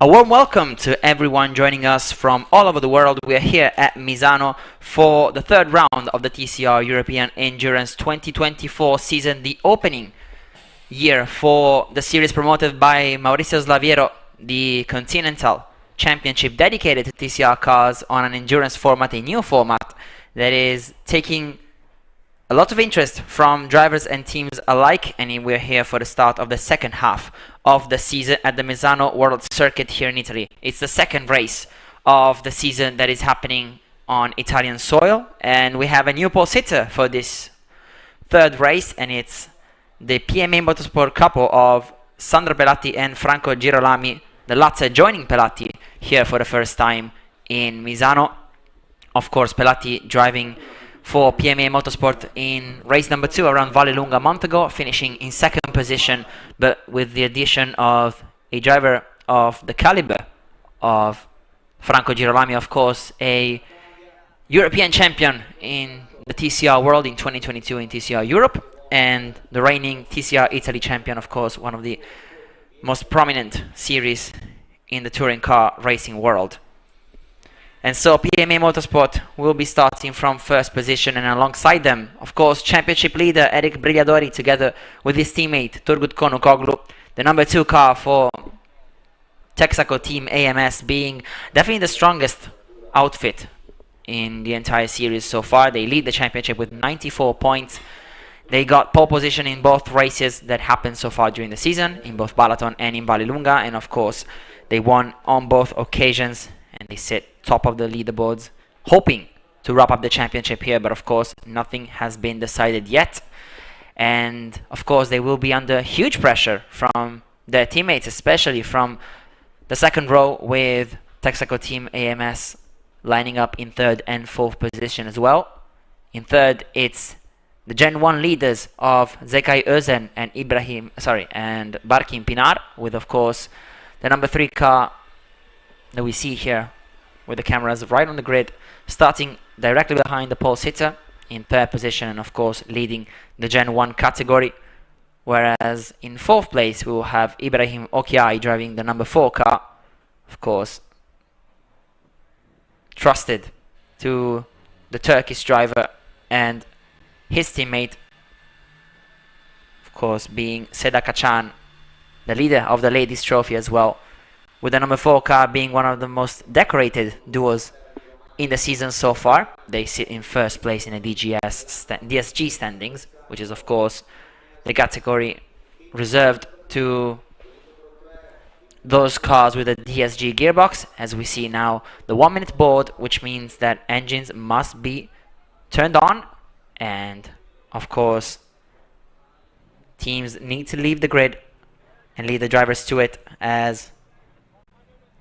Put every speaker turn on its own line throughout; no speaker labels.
A warm welcome to everyone joining us from all over the world. We are here at Misano for the third round of the TCR European Endurance 2024 season, the opening year for the series promoted by Maurizio Slaviero, the Continental Championship dedicated to TCR cars on an endurance format, a new format that is taking a lot of interest from drivers and teams alike, and we're here for the start of the second half of the season at the Misano World Circuit here in Italy. It's the second race of the season that is happening on Italian soil, and we have a new pole sitter for this third race, and it's the PMA Motorsport couple of Sandro Pelatti and Franco Girolami, the latter joining Pelatti here for the first time in Misano. Of course, Pelatti driving for PMA Motorsport in race number 2 around Vallelunga a month ago, finishing in second position, but with the addition of a driver of the caliber of Franco Girolami, of course, a European champion in the TCR world in 2022 in TCR Europe, and the reigning TCR Italy champion, of course, one of the most prominent series in the touring car racing world. And so PMA Motorsport will be starting from first position, and alongside them, of course, championship leader Eric Brigliadori together with his teammate Turgut Konukoglu, the number 2 car for Texaco Team AMS, being definitely the strongest outfit in the entire series so far. They lead the championship with 94 points. They got pole position in both races that happened so far during the season, in both Balaton and in Vallelunga, and of course they won on both occasions, and they sit top of the leaderboards, hoping to wrap up the championship here, but of course nothing has been decided yet. And of course they will be under huge pressure from their teammates, especially from the second row, with Texaco Team AMS lining up in third and fourth position as well. In third, it's the Gen 1 leaders of Zekai Özen and and Barkin Pinar, with of course the number 3 car that we see here with the cameras right on the grid, starting directly behind the pole sitter in third position, and of course leading the Gen 1 category. Whereas in fourth place we will have Ibrahim Okiai driving the number 4 car, of course trusted to the Turkish driver, and his teammate, of course, being Seda Kacan, the leader of the ladies trophy as well, with the number 4 car being one of the most decorated duos in the season so far. They sit in first place in the DSG standings, which is of course the category reserved to those cars with a DSG gearbox. As we see now, the 1-minute board, which means that engines must be turned on, and of course teams need to leave the grid and lead the drivers to it, as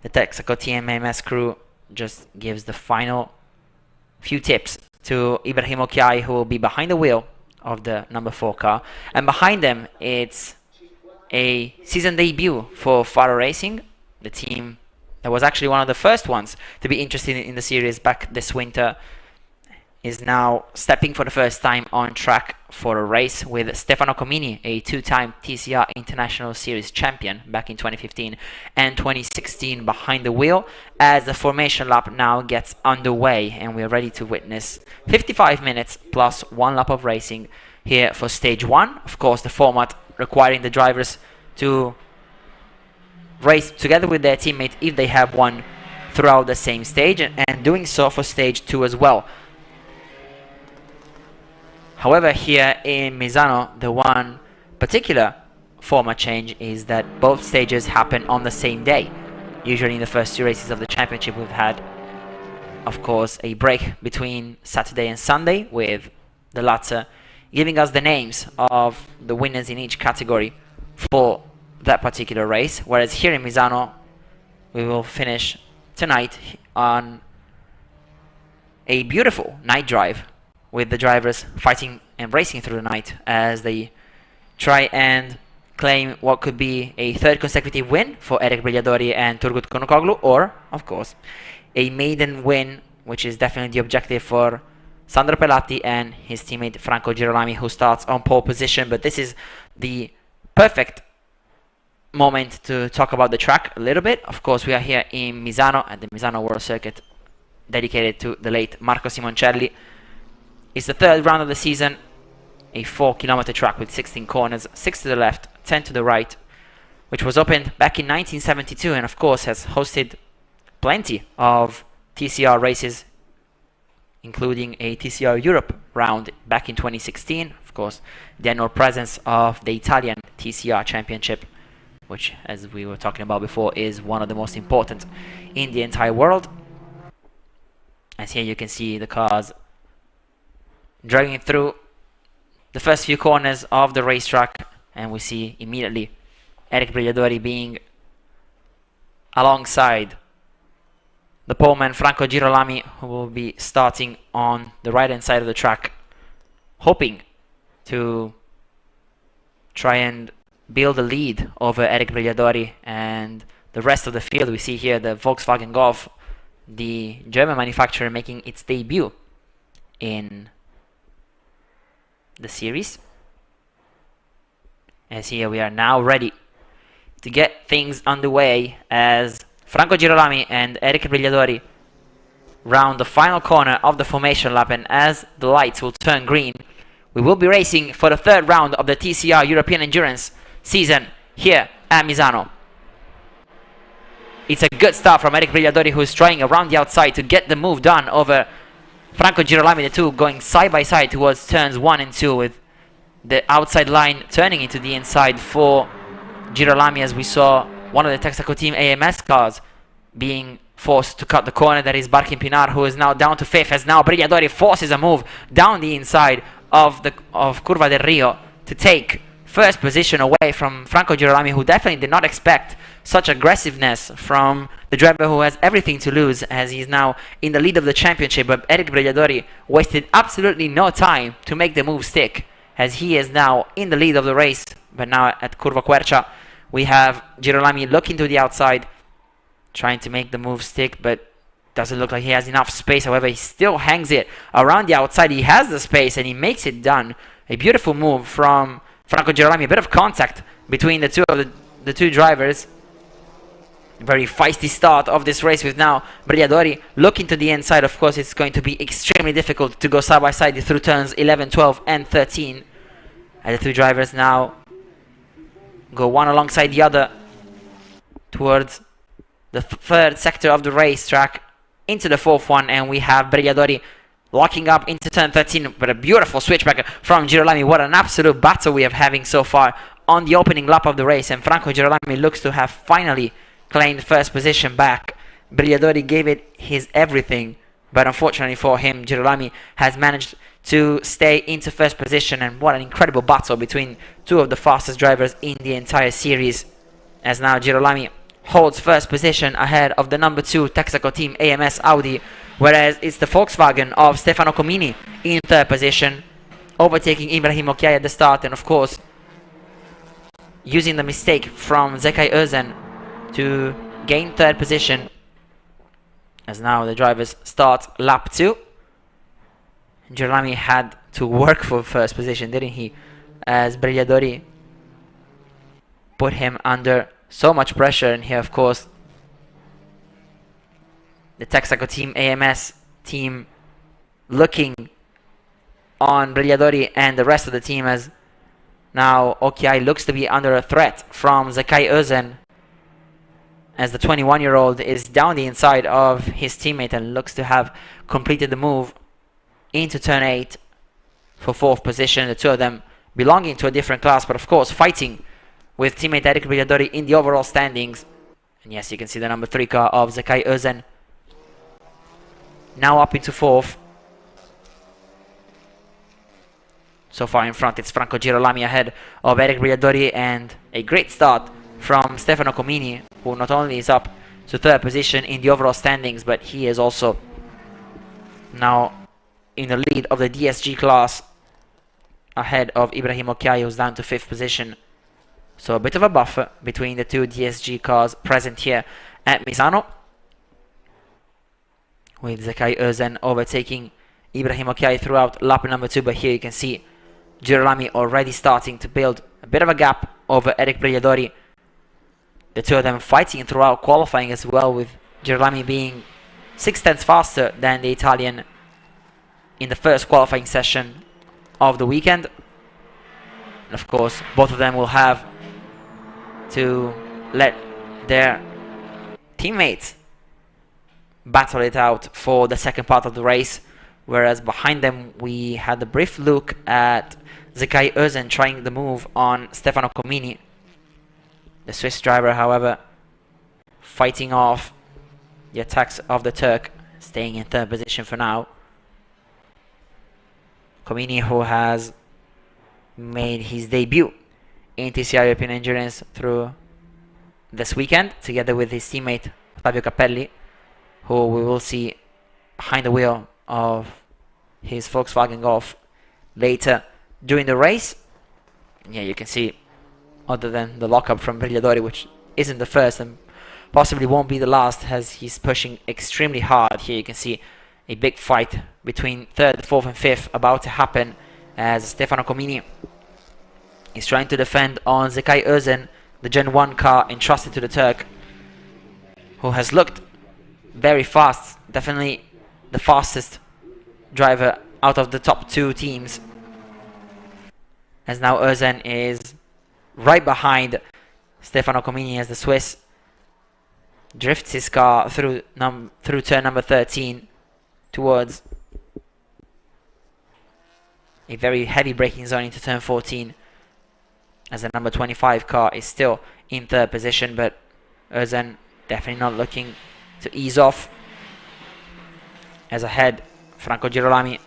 the Texaco Team AMS crew just gives the final few tips to Ibrahim Okiai, who will be behind the wheel of the number 4 car. And behind them, it's a season debut for Faro Racing, the team that was actually one of the first ones to be interested in the series back this winter, is now stepping for the first time on track for a race with Stefano Comini, a 2-time TCR International Series champion back in 2015 and 2016, behind the wheel, as the formation lap now gets underway, and we're ready to witness 55 minutes plus 1 lap of racing here for stage 1. Of course, the format requiring the drivers to race together with their teammate if they have one throughout the same stage, and doing so for stage 2 as well. However, here in Misano, the one particular format change is that both stages happen on the same day. Usually in the first 2 races of the championship we've had, of course, a break between Saturday and Sunday, with the latter giving us the names of the winners in each category for that particular race. Whereas here in Misano, we will finish tonight on a beautiful night drive, with the drivers fighting and racing through the night as they try and claim what could be a 3rd consecutive win for Eric Brigliadori and Turgut Konukoglu, or, of course, a maiden win, which is definitely the objective for Sandro Pelatti and his teammate Franco Girolami, who starts on pole position. But this is the perfect moment to talk about the track a little bit. Of course, we are here in Misano at the Misano World Circuit, dedicated to the late Marco Simoncelli. It's the third round of the season, a 4-kilometer track with 16 corners, 6 to the left, 10 to the right, which was opened back in 1972 and of course has hosted plenty of TCR races, including a TCR Europe round back in 2016. Of course, the annual presence of the Italian TCR Championship, which, as we were talking about before, is one of the most important in the entire world. As here you can see the cars dragging through the first few corners of the racetrack, and we see immediately Eric Brigliadori being alongside the poleman Franco Girolami, who will be starting on the right hand side of the track, hoping to try and build a lead over Eric Brigliadori and the rest of the field. We see here the Volkswagen Golf, the German manufacturer, making its debut in the series. As here we are now ready to get things underway as Franco Girolami and Eric Brigliadori round the final corner of the formation lap, and as the lights will turn green, we will be racing for the third round of the TCR European Endurance season here at Misano. It's a good start from Eric Brigliadori, who is trying around the outside to get the move done over Franco Girolami, the two going side by side towards turns 1 and 2, with the outside line turning into the inside for Girolami, as we saw one of the Texaco Team AMS cars being forced to cut the corner. That is Barkin Pinar, who is now down to 5th, as now Brigliadori forces a move down the inside of Curva del Rio to take first position away from Franco Girolami, who definitely did not expect such aggressiveness from the driver who has everything to lose, as he's now in the lead of the championship. But Eric Brigliadori wasted absolutely no time to make the move stick, as he is now in the lead of the race. But now at Curva Quercia, we have Girolami looking to the outside, trying to make the move stick, but doesn't look like he has enough space. However, he still hangs it around the outside. He has the space and he makes it done. A beautiful move from Franco Girolami. A bit of contact between the two drivers. A very feisty start of this race, with now Brigliadori looking to the inside. Of course, it's going to be extremely difficult to go side by side through turns 11, 12 and 13. And the two drivers now go one alongside the other towards the third sector of the racetrack into the fourth one, and we have Brigliadori locking up into turn 13, but a beautiful switchback from Girolami. What an absolute battle we are having so far on the opening lap of the race, and Franco Girolami looks to have finally claimed first position back. Brigliadori gave it his everything, but unfortunately for him, Girolami has managed to stay into first position, and what an incredible battle between two of the fastest drivers in the entire series, as now Girolami holds first position ahead of the number 2 Texaco Team AMS Audi, whereas it's the Volkswagen of Stefano Comini in third position, overtaking Ibrahim Okiai at the start, and of course using the mistake from Zekai Özen to gain third position, as now the drivers start lap 2. Girolami had to work for first position, didn't he? As Brigliadori put him under so much pressure. And here, of course, the Texaco Team AMS team looking on Brigliadori and the rest of the team, as now Okiai looks to be under a threat from Zekai Özen, as the 21-year-old is down the inside of his teammate and looks to have completed the move into turn 8 for fourth position. The two of them belonging to a different class, but of course fighting with teammate Eric Brigliadori in the overall standings. And yes, you can see the number 3 car of Zekai Özen now up into fourth. So far in front, it's Franco Girolami ahead of Eric Brigliadori, and a great start from Stefano Comini, who not only is up to third position in the overall standings, but he is also now in the lead of the DSG class ahead of Ibrahim Okiai, who's down to 5th position. So a bit of a buffer between the two DSG cars present here at Misano, with Zekai Özen overtaking Ibrahim Okiai throughout lap number 2. But here you can see Girolami already starting to build a bit of a gap over Eric Brigliadori, The two of them fighting throughout qualifying as well, with Girolami being 6/10 faster than the Italian in the first qualifying session of the weekend. And of course, both of them will have to let their teammates battle it out for the second part of the race, whereas behind them we had a brief look at Zekai Özen trying the move on Stefano Comini. The Swiss driver, however, fighting off the attacks of the Turk, staying in third position for now. Comini, who has made his debut in TCR European Endurance through this weekend, together with his teammate Fabio Capelli, who we will see behind the wheel of his Volkswagen Golf later during the race. Yeah, you can see, other than the lockup from Brigliadori, which isn't the first and possibly won't be the last, as he's pushing extremely hard. Here you can see a big fight between third, fourth and fifth about to happen, as Stefano Comini is trying to defend on Zekai Özen, the Gen 1 car entrusted to the Turk, who has looked very fast, definitely the fastest driver out of the top two teams, as now Özen is right behind Stefano Comini as the Swiss drifts his car through turn number 13 towards a very heavy braking zone into turn 14, as the number 25 car is still in third position, but Özen definitely not looking to ease off, as ahead Franco Girolami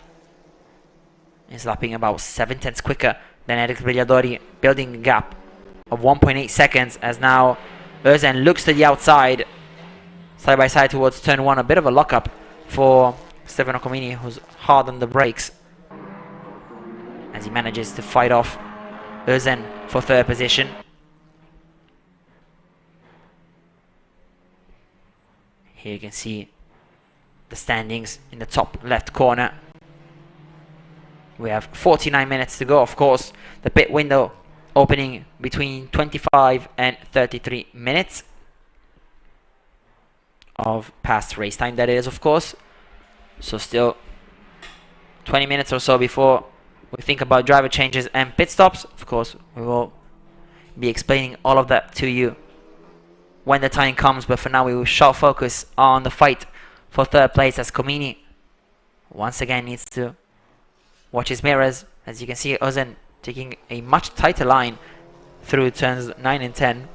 is lapping about 7/10 quicker than Eric Brigliadori, building a gap of 1.8 seconds, as now Özen looks to the outside, side by side towards turn 1. A bit of a lockup for Stefano Comini, who's hard on the brakes, as he manages to fight off Özen for third position. Here you can see the standings in the top left corner. We have 49 minutes to go. Of course, the pit window opening between 25 and 33 minutes of past race time, that is, of course. So still 20 minutes or so before we think about driver changes and pit stops. Of course, we will be explaining all of that to you when the time comes, but for now we shall focus on the fight for third place, as Comini once again needs to watch his mirrors. As you can see, Özen taking a much tighter line through turns 9 and 10,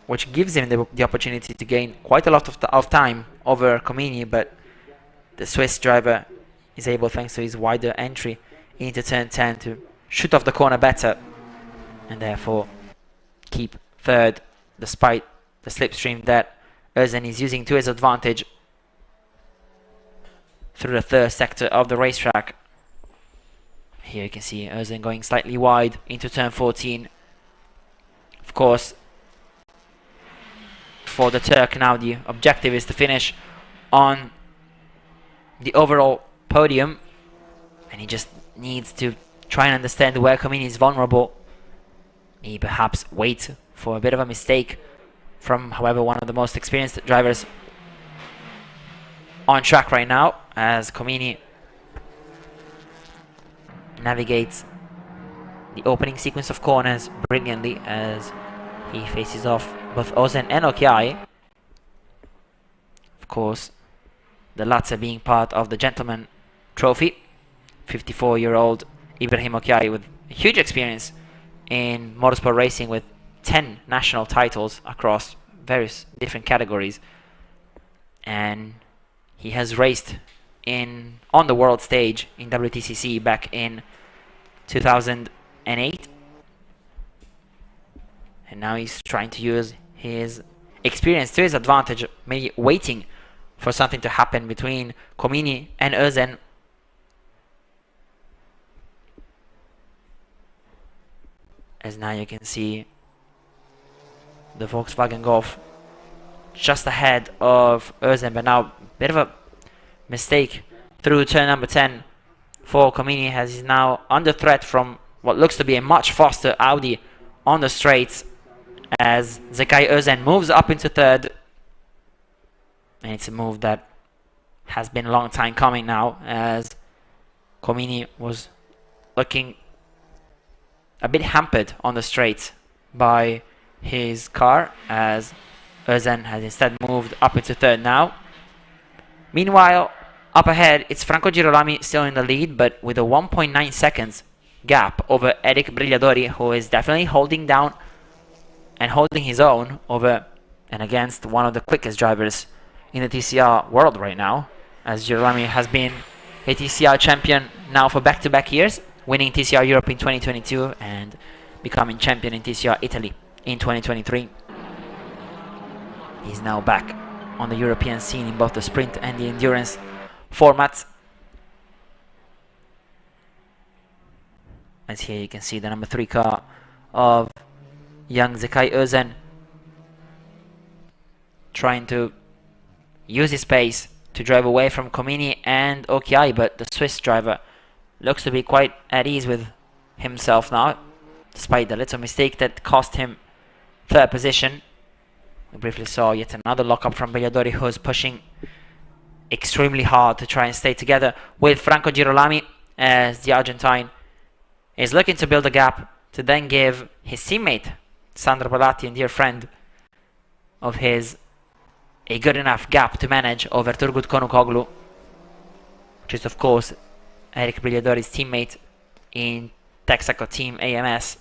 which gives him the opportunity to gain quite a lot of time over Comini, but the Swiss driver is able, thanks to his wider entry into turn 10, to shoot off the corner better and therefore keep third, despite the slipstream that Özen is using to his advantage through the third sector of the racetrack. Here you can see Özen going slightly wide into turn 14. Of course, for the Turk now, the objective is to finish on the overall podium, and he just needs to try and understand where Comini is vulnerable. He perhaps wait for a bit of a mistake from, however, one of the most experienced drivers on track right now, as Comini navigates the opening sequence of corners brilliantly, as he faces off both Özen and Okiai. Of course, the latter being part of the Gentleman Trophy. 54-year-old Ibrahim Okiai with huge experience in motorsport racing, with 10 national titles across various different categories, and he has raced on the world stage in WTCC back in 2008, and now he's trying to use his experience to his advantage, maybe waiting for something to happen between Comini and Özen. As now you can see the Volkswagen Golf just ahead of Özen, but now a bit of a mistake through turn number 10 for Comini, as he's now under threat from what looks to be a much faster Audi on the straights, as Zekai Özen moves up into third. And it's a move that has been a long time coming now, as Comini was looking a bit hampered on the straight by his car, as Özen has instead moved up into third now. Meanwhile, up ahead, it's Franco Girolami still in the lead, but with a 1.9 seconds gap over Eric Brigliadori, who is definitely holding down and holding his own over and against one of the quickest drivers in the TCR world right now, as Girolami has been a TCR champion now for back-to-back years, winning TCR Europe in 2022 and becoming champion in TCR Italy in 2023. He's now back on the European scene in both the sprint and the endurance formats. As here you can see the number 3 car of young Zekai Özen trying to use his pace to drive away from Comini and Okiai, but the Swiss driver looks to be quite at ease with himself now, despite the little mistake that cost him third position. We briefly saw yet another lockup from Brigliadori, who's pushing extremely hard to try and stay together with Franco Girolami, as the Argentine is looking to build a gap to then give his teammate Sandro Balatti, and dear friend of his, a good enough gap to manage over Turgut Konukoglu, which is of course Eric Brigliadori's teammate in Texaco Team AMS,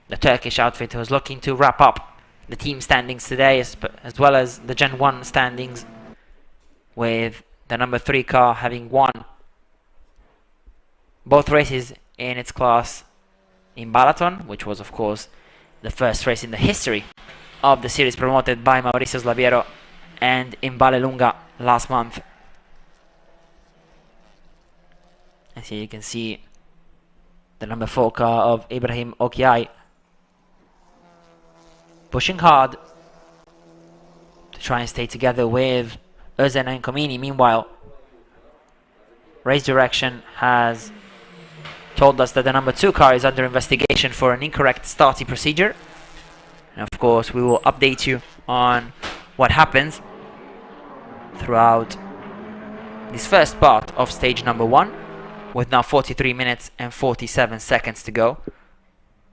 the Turkish outfit, who's looking to wrap up the team standings today, as well as the Gen 1 standings, with the number 3 car having won both races in its class in Balaton, which was of course the first race in the history of the series promoted by Maurizio Slaviero, and in Vallelunga last month. As here you can see the number 4 car of Ibrahim Okiai pushing hard to try and stay together with Özen and Comini. Meanwhile, race direction has told us that the number 2 car is under investigation for an incorrect starting procedure. And of course, we will update you on what happens throughout this first part of stage number 1, with now 43 minutes and 47 seconds to go.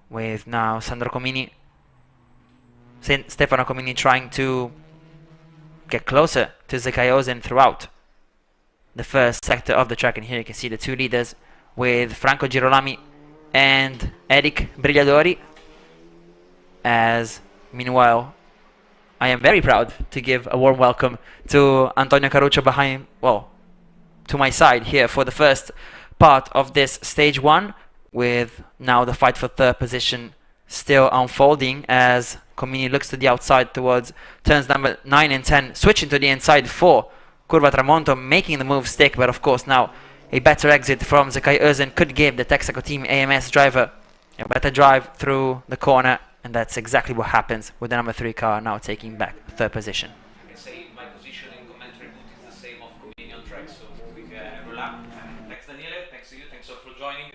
With now Stefano Comini trying to get closer to Zekai Özen throughout the first sector of the track. And here you can see the 2 leaders, with Franco Girolami and Eric Brigliadori. As meanwhile, I am very proud to give a warm welcome to Antonio Caruccio behind, well, to my side here for the first part of this stage 1, with now the fight for third position still unfolding, as Comini looks to the outside towards turns number 9 and 10, switching to the inside for Curva Tramonto, making the move stick. But of course now a better exit from Zekai Özen could give the Texaco Team AMS driver a better drive through the corner, and that's exactly what happens with the number 3 car now taking back third position.
I can say my position in commentary booth is the same of Comini on track, so moving every lap. Thanks Daniele, thanks to you, thanks all for joining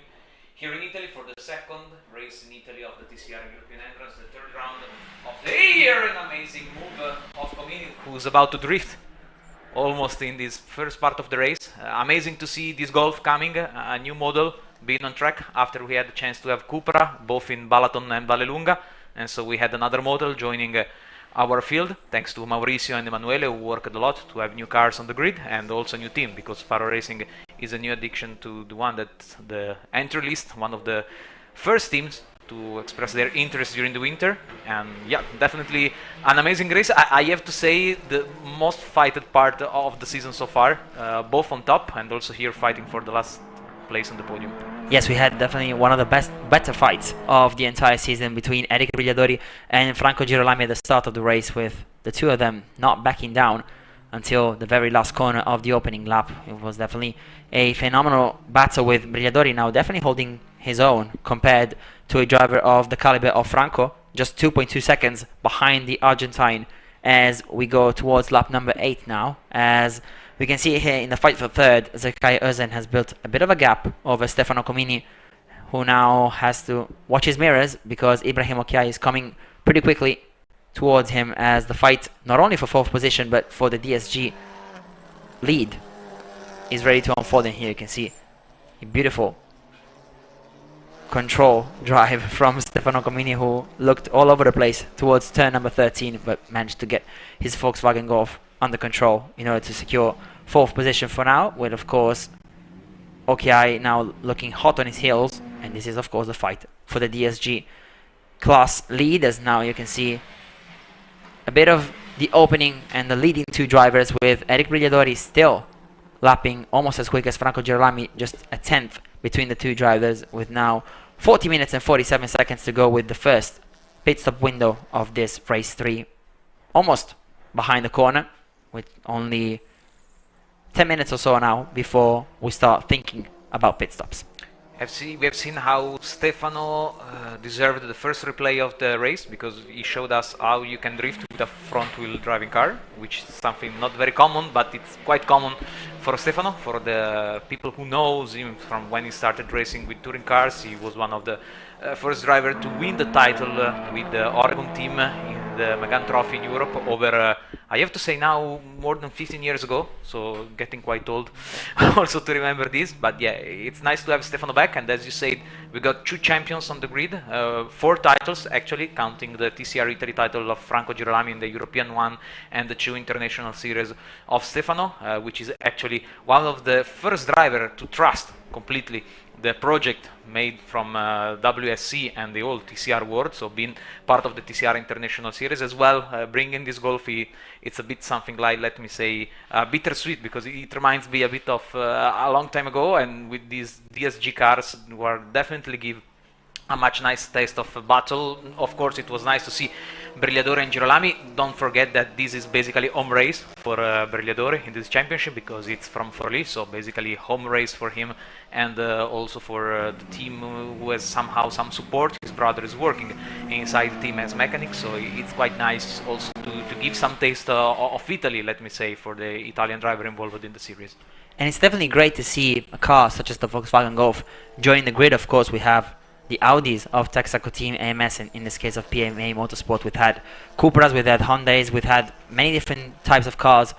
here in Italy for the second race in Italy of the TCR European Entrance, the 3rd round of the year. An amazing move of Comini, who's about to drift almost in this first part of the race. Amazing to see this Golf coming, a new model being on track after we had the chance to have Cupra both in Balaton and Vallelunga, and so we had another model joining our field, thanks to Mauricio and Emanuele, who worked a lot to have new cars on the grid, and also a new team, because Faro Racing is a new addition to the one that the entry list, one of the first teams to express their interest during the winter. And yeah, definitely an amazing race. I have to say the most fighted part of the season so far, both on top and also here fighting for the last place on the podium.
Yes, we had definitely one of the better fights of the entire season between Eric Brigliadori and Franco Girolami at the start of the race, with the 2 of them not backing down until the very last corner of the opening lap. It was definitely a phenomenal battle, with Brigliadori now definitely holding his own compared to a driver of the caliber of Franco, just 2.2 seconds behind the Argentine as we go towards lap number 8 now. As we can see here in the fight for third, Zekai Özen has built a bit of a gap over Stefano Comini, who now has to watch his mirrors because Ibrahim Okiai is coming pretty quickly towards him as the fight, not only for 4th position but for the DSG lead, is ready to unfold. In here you can see a beautiful control drive from Stefano Comini, who looked all over the place towards turn number 13 but managed to get his Volkswagen Golf under control in order to secure 4th position for now, with of course Okiai now looking hot on his heels. And this is of course the fight for the DSG class lead, as now you can see a bit of the opening and the leading 2 drivers, with Eric Brigliadori still lapping almost as quick as Franco Girolami, just a 10th between the 2 drivers, with now 40 minutes and 47 seconds to go with the first pit stop window of this race 3 almost behind the corner, with only 10 minutes or so now before we start thinking about pit stops.
We have seen how Stefano deserved the first replay of the race, because he showed us how you can drift with a front-wheel driving car, which is something not very common, but it's quite common for Stefano. For the people who knows him from when he started racing with touring cars, he was one of the first driver to win the title with the Oregon team in the Megane Trophy in Europe over, I have to say now, more than 15 years ago, so getting quite old also to remember this. But yeah, it's nice to have Stefano back, and as you said, we got 2 champions on the grid, 4 titles actually, counting the TCR Italy title of Franco Girolami in the European one, and the 2 international series of Stefano, which is actually one of the first driver to trust completely the project made from WSC and the old TCR world, so being part of the TCR International Series as well, bringing this Golf, it's a bit something like, let me say, bittersweet, because it reminds me a bit of a long time ago, and with these DSG cars who are definitely give a much nice taste of a battle. Of course, it was nice to see Brigliadori and Girolami. Don't forget that this is basically home race for Brigliadori in this championship, because it's from Forlì, so basically home race for him, and also for the team who has somehow some support. His brother is working inside the team as mechanic, so it's quite nice also to give some taste of Italy, let me say, for the Italian driver involved in the series.
And it's definitely great to see a car such as the Volkswagen Golf join the grid. Of course, we have the Audis of Texaco Team AMS, and in this case of PMA Motorsport. We've had Cupras, we've had Hondas, we've had many different types of cars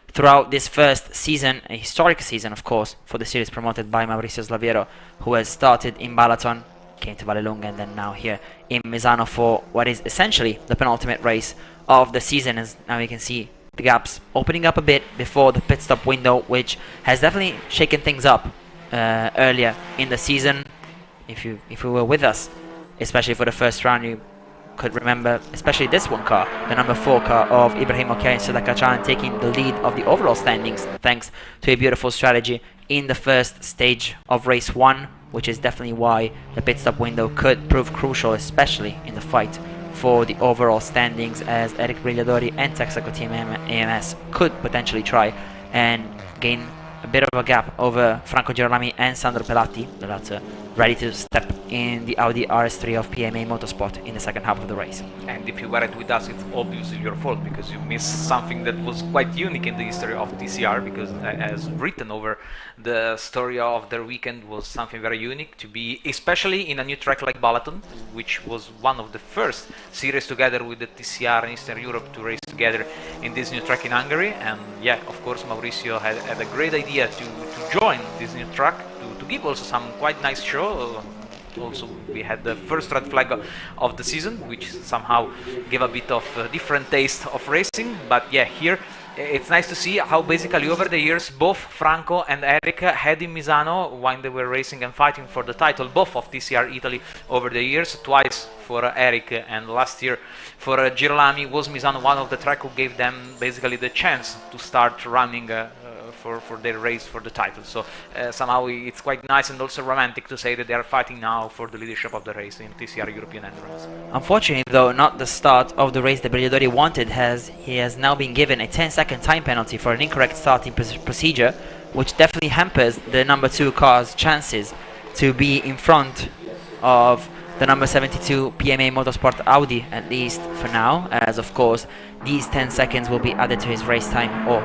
throughout this first season, a historic season of course for the series promoted by Maurizio Slaviero, who has started in Balaton, came to Vallelunga, and then now here in Misano for what is essentially the penultimate race of the season. As now you can see the gaps opening up a bit before the pit stop window, which has definitely shaken things up earlier in the season. If you were with us, especially for the first round, you could remember especially this one car, the number 4 car of Ibrahim Okiai and Sadaka Chan, taking the lead of the overall standings thanks to a beautiful strategy in the first stage of race 1, which is definitely why the pit stop window could prove crucial, especially in the fight for the overall standings, as Eric Brigliadori and Texaco Team AMS could potentially try and gain a bit of a gap over Franco Girolami and Sandro Pelatti, the latter ready to step in the Audi RS3 of PMA Motorsport in the second half of the race.
And if you weren't with us, it's obviously your fault, because you missed something that was quite unique in the history of TCR, because as written over the story of their weekend was something very unique, to be especially in a new track like Balaton, which was one of the first series together with the TCR in Eastern Europe to race together in this new track in Hungary. And yeah, of course Maurizio had a great idea to join this new track, to give also some quite nice show. Also, we had the first red flag of the season, which somehow gave a bit of a different taste of racing. But yeah, here it's nice to see how basically over the years both Franco and Eric had in Misano, when they were racing and fighting for the title, both of TCR Italy over the years, twice for Eric and last year for Girolami, was Misano one of the track who gave them basically the chance to start running for their race for the title. So somehow it's quite nice and also romantic to say that they are fighting now for the leadership of the race in TCR European Endurance.
Unfortunately though, not the start of the race that Brigliadori wanted, he has now been given a 10-second time penalty for an incorrect starting procedure, which definitely hampers the number 2 car's chances to be in front of the number 72 PMA Motorsport Audi, at least for now, as of course these 10 seconds will be added to his race time, or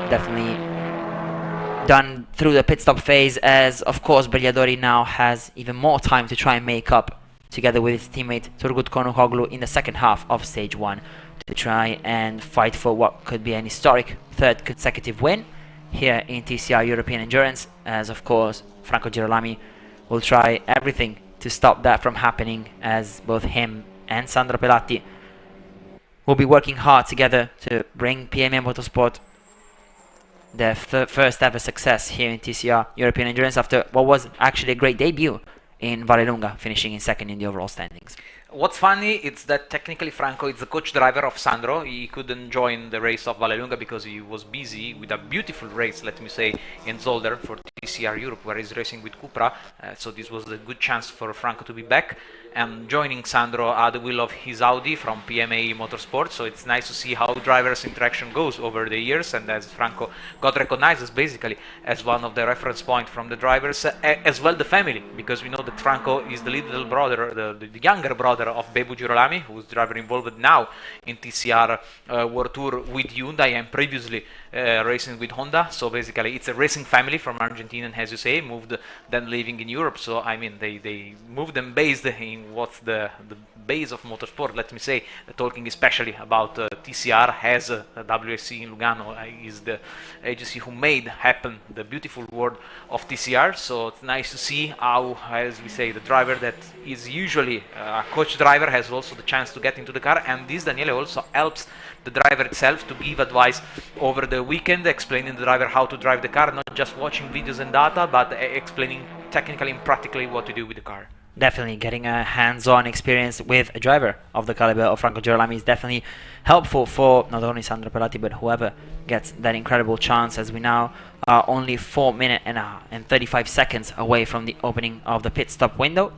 definitely done through the pit stop phase, as of course Brigliadori now has even more time to try and make up together with his teammate Turgut Konukoglu in the second half of stage 1 to try and fight for what could be an historic third consecutive win here in TCR European Endurance, as of course Franco Girolami will try everything to stop that from happening, as both him and Sandro Pelatti will be working hard together to bring PMA Motorsport their first ever success here in TCR European Endurance after what was actually a great debut in Vallelunga, finishing in second in the overall standings.
What's funny is that technically Franco is the coach driver of Sandro. He couldn't join the race of Vallelunga because he was busy with a beautiful race, let me say, in Zolder for TCR Europe, where he's racing with Cupra. So this was a good chance for Franco to be back and joining Sandro at the wheel of his Audi from PMA Motorsport. So it's nice to see how drivers' interaction goes over the years, and as Franco got recognized as basically as one of the reference point from the drivers, as well the family, because we know that Franco is the little brother, the younger brother of Bebu Girolami, who's driver involved now in TCR World Tour with Hyundai and previously racing with Honda. So basically it's a racing family from Argentina, as you say, moved then living in Europe. So I mean they moved them based in what's the base of motorsport, let me say, talking especially about TCR, has WSC in Lugano is the agency who made happen the beautiful world of TCR. So it's nice to see how, as we say, the driver that is usually a coach driver has also the chance to get into the car, and this, Daniele, also helps the driver itself to give advice over the weekend, explaining the driver how to drive the car, not just watching videos and data, but explaining technically and practically what to do with the car.
Definitely getting a hands-on experience with a driver of the caliber of Franco Girolami is definitely helpful for not only Sandro Pelatti but whoever gets that incredible chance, as we now are only 4 minutes and 35 seconds away from the opening of the pit stop window.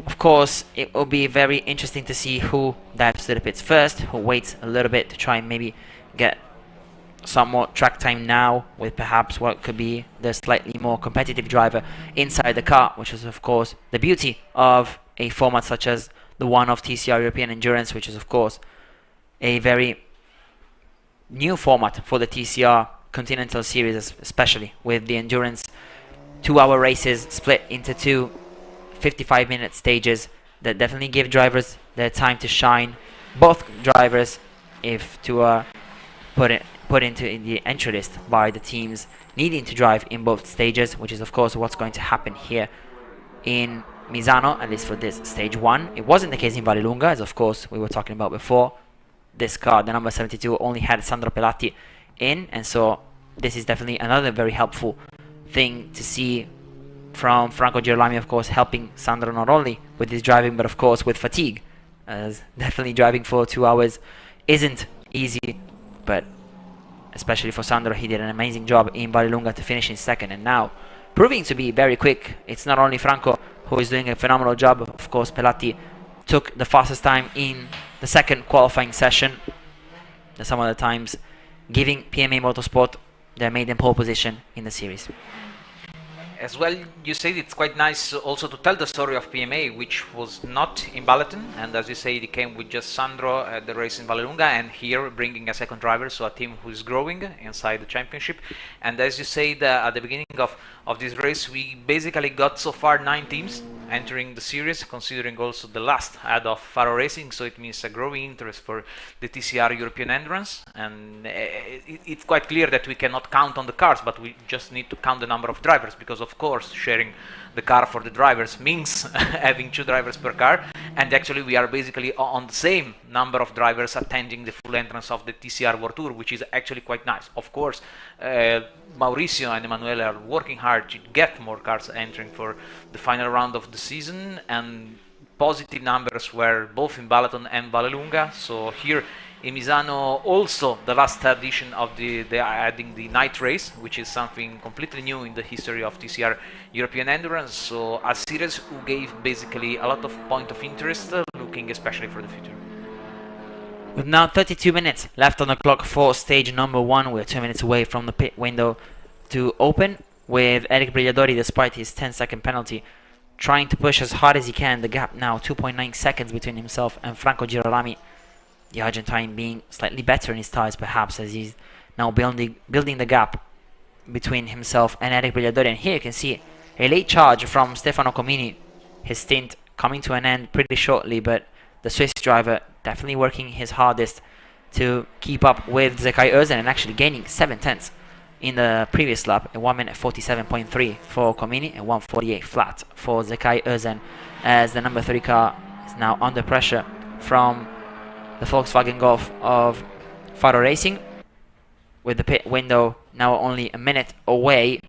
Of course, it will be very interesting to see who dives to the pits first, who waits a little bit to try and maybe get some more track time now with perhaps what could be the slightly more competitive driver inside the car, which is of course the beauty of a format such as the one of TCR European Endurance, which is of course a very new format for the TCR Continental Series, especially with the Endurance 2-hour races split into two 55-minute stages that definitely give drivers their time to shine. Both drivers, if to put into the entry list by the teams needing to drive in both stages, which is of course what's going to happen here in Misano, at least for this stage 1. It wasn't the case in Vallelunga, as of course we were talking about before. This car, the number 72, only had Sandro Pelatti in, and so this is definitely another very helpful thing to see from Franco Girolami, of course, helping Sandro not only with his driving but of course with fatigue, as definitely driving for 2 hours isn't easy, but especially for Sandro, he did an amazing job in Vallelunga to finish in second, and now proving to be very quick. It's not only Franco who is doing a phenomenal job, of course Pelatti took the fastest time in the second qualifying session, some of the times giving PMA Motorsport their maiden pole position in the series.
As well, you said it's quite nice also to tell the story of PMA, which was not in Balleton, and as you say, it came with just Sandro at the race in Vallelunga, and here bringing a second driver, so a team who is growing inside the championship. And as you said at the beginning of this race, we basically got so far 9 teams entering the series, considering also the last ad of Faro Racing, so it means a growing interest for the TCR European Endurance, and it's quite clear that we cannot count on the cars, but we just need to count the number of drivers, because of course sharing the car for the drivers means having 2 drivers per car, and actually we are basically on the same number of drivers attending the full entrance of the TCR World Tour, which is actually quite nice. Of course, Mauricio and Emanuele are working hard to get more cars entering for the final round of the season, and positive numbers were both in Balleton and Vallelunga. So here in Misano, also the last edition of they are adding the night race, which is something completely new in the history of TCR European Endurance. So a series who gave basically a lot of point of interest, looking especially for the future.
With now 32 minutes left on the clock for stage number 1, we're 2 minutes away from the pit window to open, with Eric Brigliadori, despite his 10-second penalty, trying to push as hard as he can. The gap now 2.9 seconds between himself and Franco Girolami, the Argentine being slightly better in his tires perhaps, as he's now building the gap between himself and Eric Brigliadori. And here you can see a late charge from Stefano Comini. His stint coming to an end pretty shortly, but the Swiss driver definitely working his hardest to keep up with Zekai Özen and actually gaining 7/10 in the previous lap, a 1 minute 47.3 for Comini and 1:48 flat for Zekai Özen, as the number 3 car is now under pressure from the Volkswagen Golf of Faro Racing, with the pit window now only a minute away.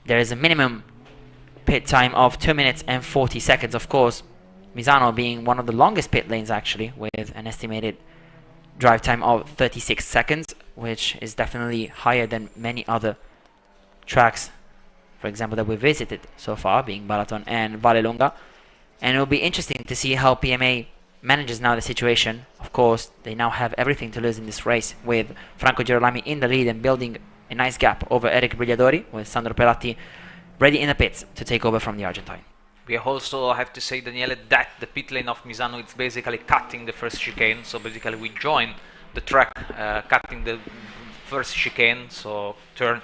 There is a minimum pit time of 2 minutes and 40 seconds, of course. Misano being one of the longest pit lanes actually, with an estimated drive time of 36 seconds, which is definitely higher than many other tracks, for example, that we visited so far, being Balaton and Vallelunga. And it will be interesting to see how PMA manages now the situation. Of course, they now have everything to lose in this race, with Franco Girolami in the lead and building a nice gap over Eric Brigliadori, with Sandro Pelatti ready in the pits to take over from the Argentine.
We also have to say, Daniele, that the pit lane of Misano is basically cutting the first chicane. So basically we join the track cutting the first chicane, so turn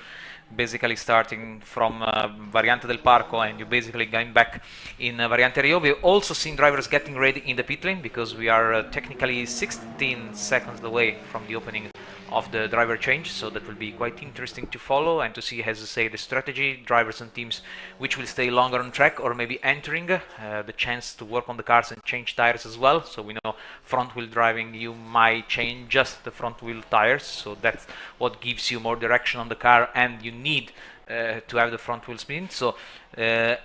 basically starting from Variante del Parco, and you're basically going back in Variante Rio. We've also seen drivers getting ready in the pit lane, because we are technically 16 seconds away from the opening of the driver change, so that will be quite interesting to follow and to see, as I say, the strategy, drivers and teams which will stay longer on track, or maybe entering the chance to work on the cars and change tires as well. So we know front wheel driving, you might change just the front wheel tires, so that's what gives you more direction on the car, and you need to have the front wheel spin. So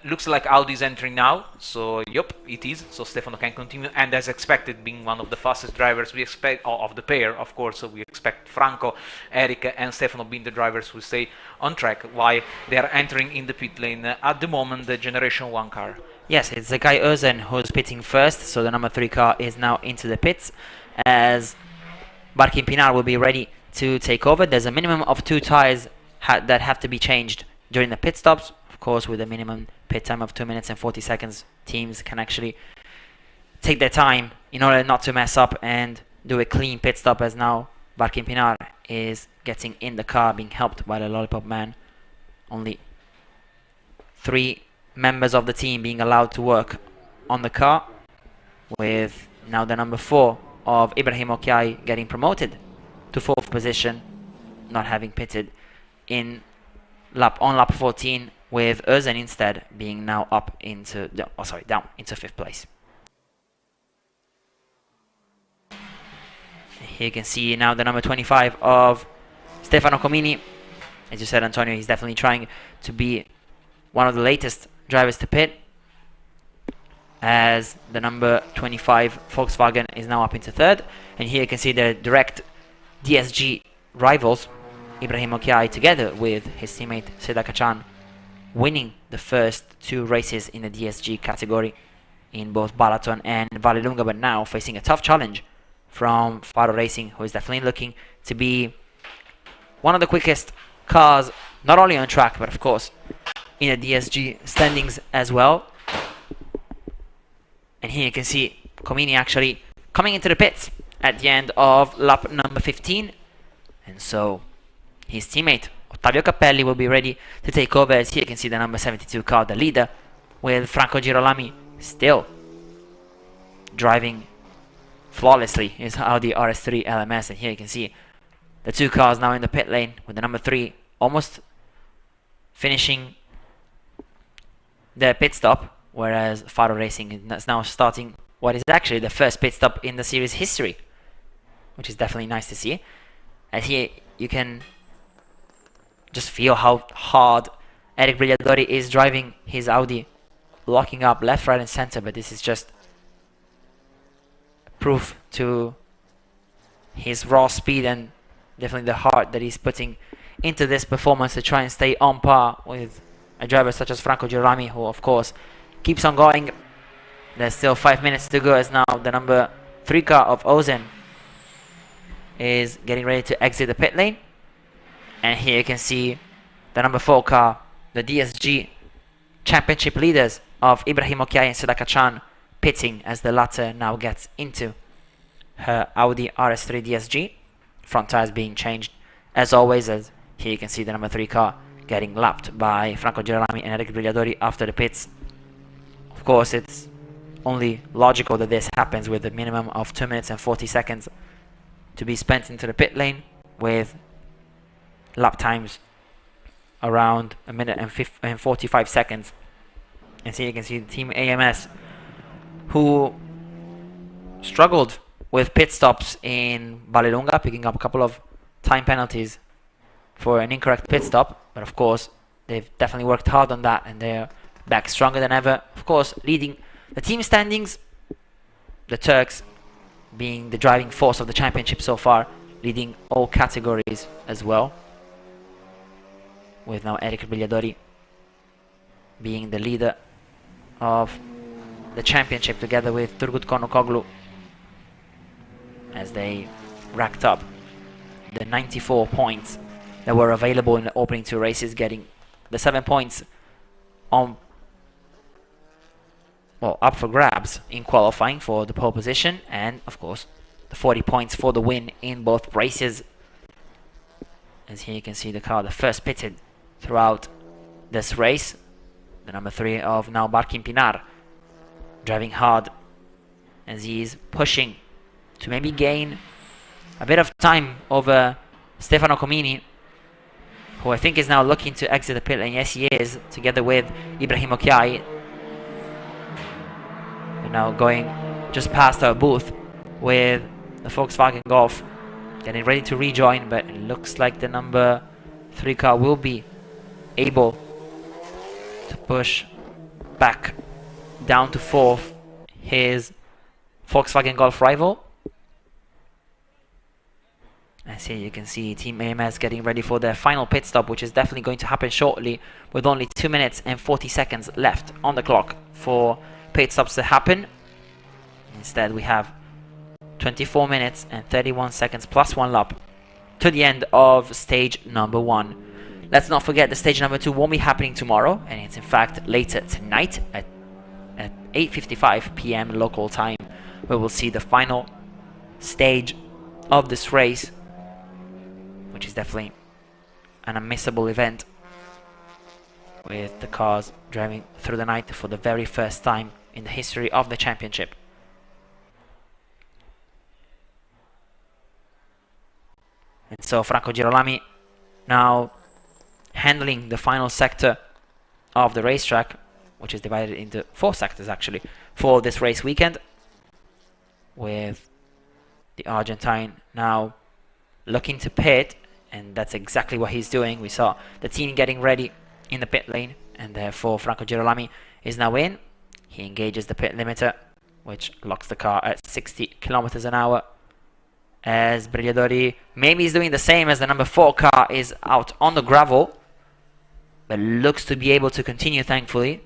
looks like Audi is entering now, so yep, it is. So Stefano can continue, and as expected, being one of the fastest drivers we expect of the pair, of course, so we expect Franco, Eric and Stefano being the drivers who stay on track while they are entering in the pit lane at the moment, the Generation 1 car.
Yes, it's Zekai Özen who's pitting first, so the number 3 car is now into the pits, as Barkin Pinar will be ready to take over. There's a minimum of 2 tires that have to be changed during the pit stops. Of course, with a minimum pit time of 2 minutes and 40 seconds, teams can actually take their time in order not to mess up and do a clean pit stop, as now Barkin Pinar is getting in the car, being helped by the Lollipop Man. Only 3 members of the team being allowed to work on the car, with now the number 4 of Ibrahim Okiai getting promoted to 4th position, not having pitted in on lap 14, with Özen instead being now up into down into 5th place. Here you can see now the number 25 of Stefano Comini. As you said, Antonio, he's definitely trying to be one of the latest drivers to pit, as the number 25 Volkswagen is now up into 3rd. And here you can see the direct DSG rivals, Ibrahim Okiai together with his teammate Seda Kachan, winning the first 2 races in the DSG category in both Balaton and Vallelunga, but now facing a tough challenge from Faro Racing, who is definitely looking to be one of the quickest cars, not only on track, but of course in the DSG standings as well. And here you can see Comini actually coming into the pits at the end of lap number 15, and so his teammate Ottavio Cappelli will be ready to take over, as here you can see the number 72 car, the leader, with Franco Girolami still driving flawlessly his Audi RS3 LMS. And here you can see the 2 cars now in the pit lane, with the number 3 almost finishing their pit stop, whereas Faro Racing is now starting what is actually the first pit stop in the series history, which is definitely nice to see. As here you can just feel how hard Eric Brigliadori is driving his Audi, locking up left, right and center, but this is just proof to his raw speed and definitely the heart that he's putting into this performance to try and stay on par with a driver such as Franco Girolami, who of course keeps on going. There's still 5 minutes to go, as now the number 3 car of Özen is getting ready to exit the pit lane. And here you can see the number 4 car, the DSG championship leaders of Ibrahim Okiai and Seda Kachan, pitting as the latter now gets into her Audi RS3 DSG. Front tires being changed as always, as Here you can see the number 3 car getting lapped by Franco Girolami and Eric Brigliadori after the pits. Of course, it's only logical that this happens with a minimum of 2 minutes and 40 seconds to be spent into the pit lane, with lap times around a minute and 45 seconds. And so you can see the team AMS, who struggled with pit stops in Vallelunga, picking up a couple of time penalties for an incorrect pit stop. But of course, they've definitely worked hard on that, and they're back stronger than ever. Of course, leading the team standings, the Turks being the driving force of the championship so far, leading all categories as well, with now Eric Brigliadori being the leader of the championship together with Turgut Konukoglu, as they racked up the 94 points that were available in the opening 2 races, getting the 7 points on, well, up for grabs in qualifying for the pole position, and of course the 40 points for the win in both races. As here you can see the car, the first pitted throughout this race, the number 3 of now Barkin Pinar, driving hard as he's pushing to maybe gain a bit of time over Stefano Comini, who I think is now looking to exit the pit lane. Yes, he is, together with Ibrahim Okiai. We're now going just past our booth with the Volkswagen Golf getting ready to rejoin, but it looks like the number 3 car will be able to push back down to 4th his Volkswagen Golf rival. As here you can see Team AMS getting ready for their final pit stop, which is definitely going to happen shortly, with only 2 minutes and 40 seconds left on the clock for pit stops to happen. Instead, we have 24 minutes and 31 seconds plus 1 lap to the end of stage number 1. Let's not forget the stage number 2 won't be happening tomorrow, and it's in fact later tonight at 8:55 p.m. local time, where we'll see the final stage of this race, which is definitely an unmissable event, with the cars driving through the night for the very first time in the history of the championship. And so Franco Girolami now handling the final sector of the racetrack, which is divided into 4 sectors actually for this race weekend, with the Argentine now looking to pit, and that's exactly what he's doing. We saw the team getting ready in the pit lane, and therefore Franco Girolami is now in. He engages the pit limiter, which locks the car at 60 kilometers an hour, as Brigliadori maybe is doing the same, as the number 4 car is out on the gravel, but looks to be able to continue, thankfully.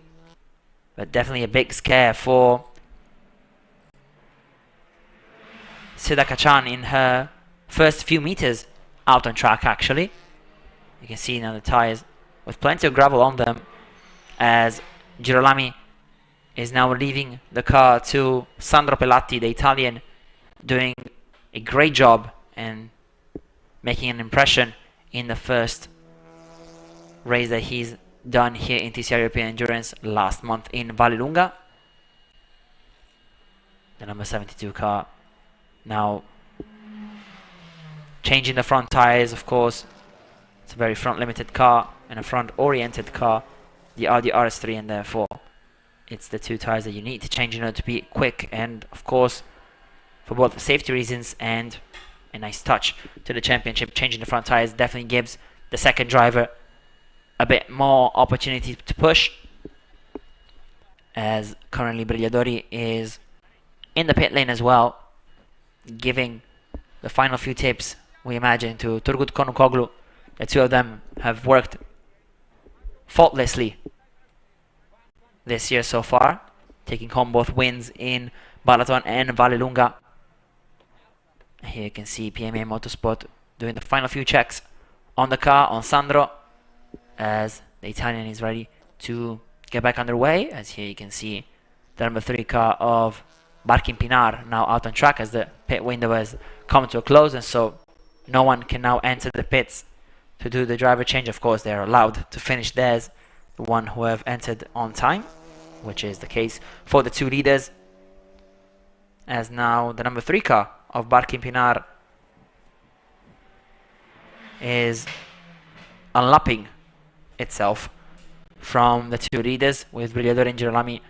But definitely a big scare for Seda Kachan in her first few meters out on track, actually. You can see now the tires with plenty of gravel on them, as Girolami is now leaving the car to Sandro Pelatti, the Italian, doing a great job and making an impression in the first race that he's done here in TCR European Endurance last month in Vallelunga. The number 72 car now changing the front tires, of course. It's a very front limited car and a front oriented car, the Audi RS3, and therefore it's the 2 tires that you need to change in order to be quick, and of course for both safety reasons and a nice touch to the championship. Changing the front tires definitely gives the second driver a bit more opportunity to push, as currently Brigliadori is in the pit lane as well, giving the final few tips, we imagine, to Turgut Konukoglu. The 2 of them have worked faultlessly this year so far, taking home both wins in Balaton and Vallelunga. Here you can see PMA Motorsport doing the final few checks on the car, on Sandro, as the Italian is ready to get back underway. As here you can see the number 3 car of Barkin Pinar now out on track, as the pit window has come to a close, and so no one can now enter the pits to do the driver change. Of course, they're allowed to finish theirs, the one who have entered on time, which is the case for the two leaders. As now the number 3 car of Barkin Pinar is unlapping itself from the two leaders, with Brigliadori and Girolami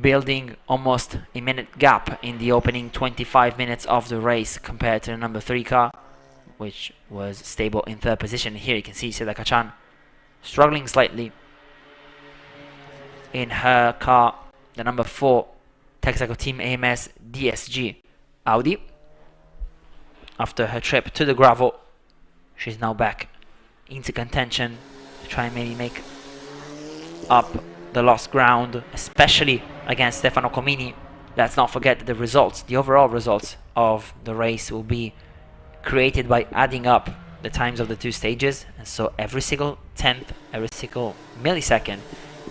building almost a minute gap in the opening 25 minutes of the race compared to the number 3 car, which was stable in 3rd position. Here you can see Seda Kachan struggling slightly in her car, the number 4 Texaco Team AMS DSG Audi. After her trip to the gravel, she's now back into contention to try and maybe make up the lost ground, especially against Stefano Comini. Let's not forget that the results, the overall results of the race, will be created by adding up the times of the two stages, and so every single tenth, every single millisecond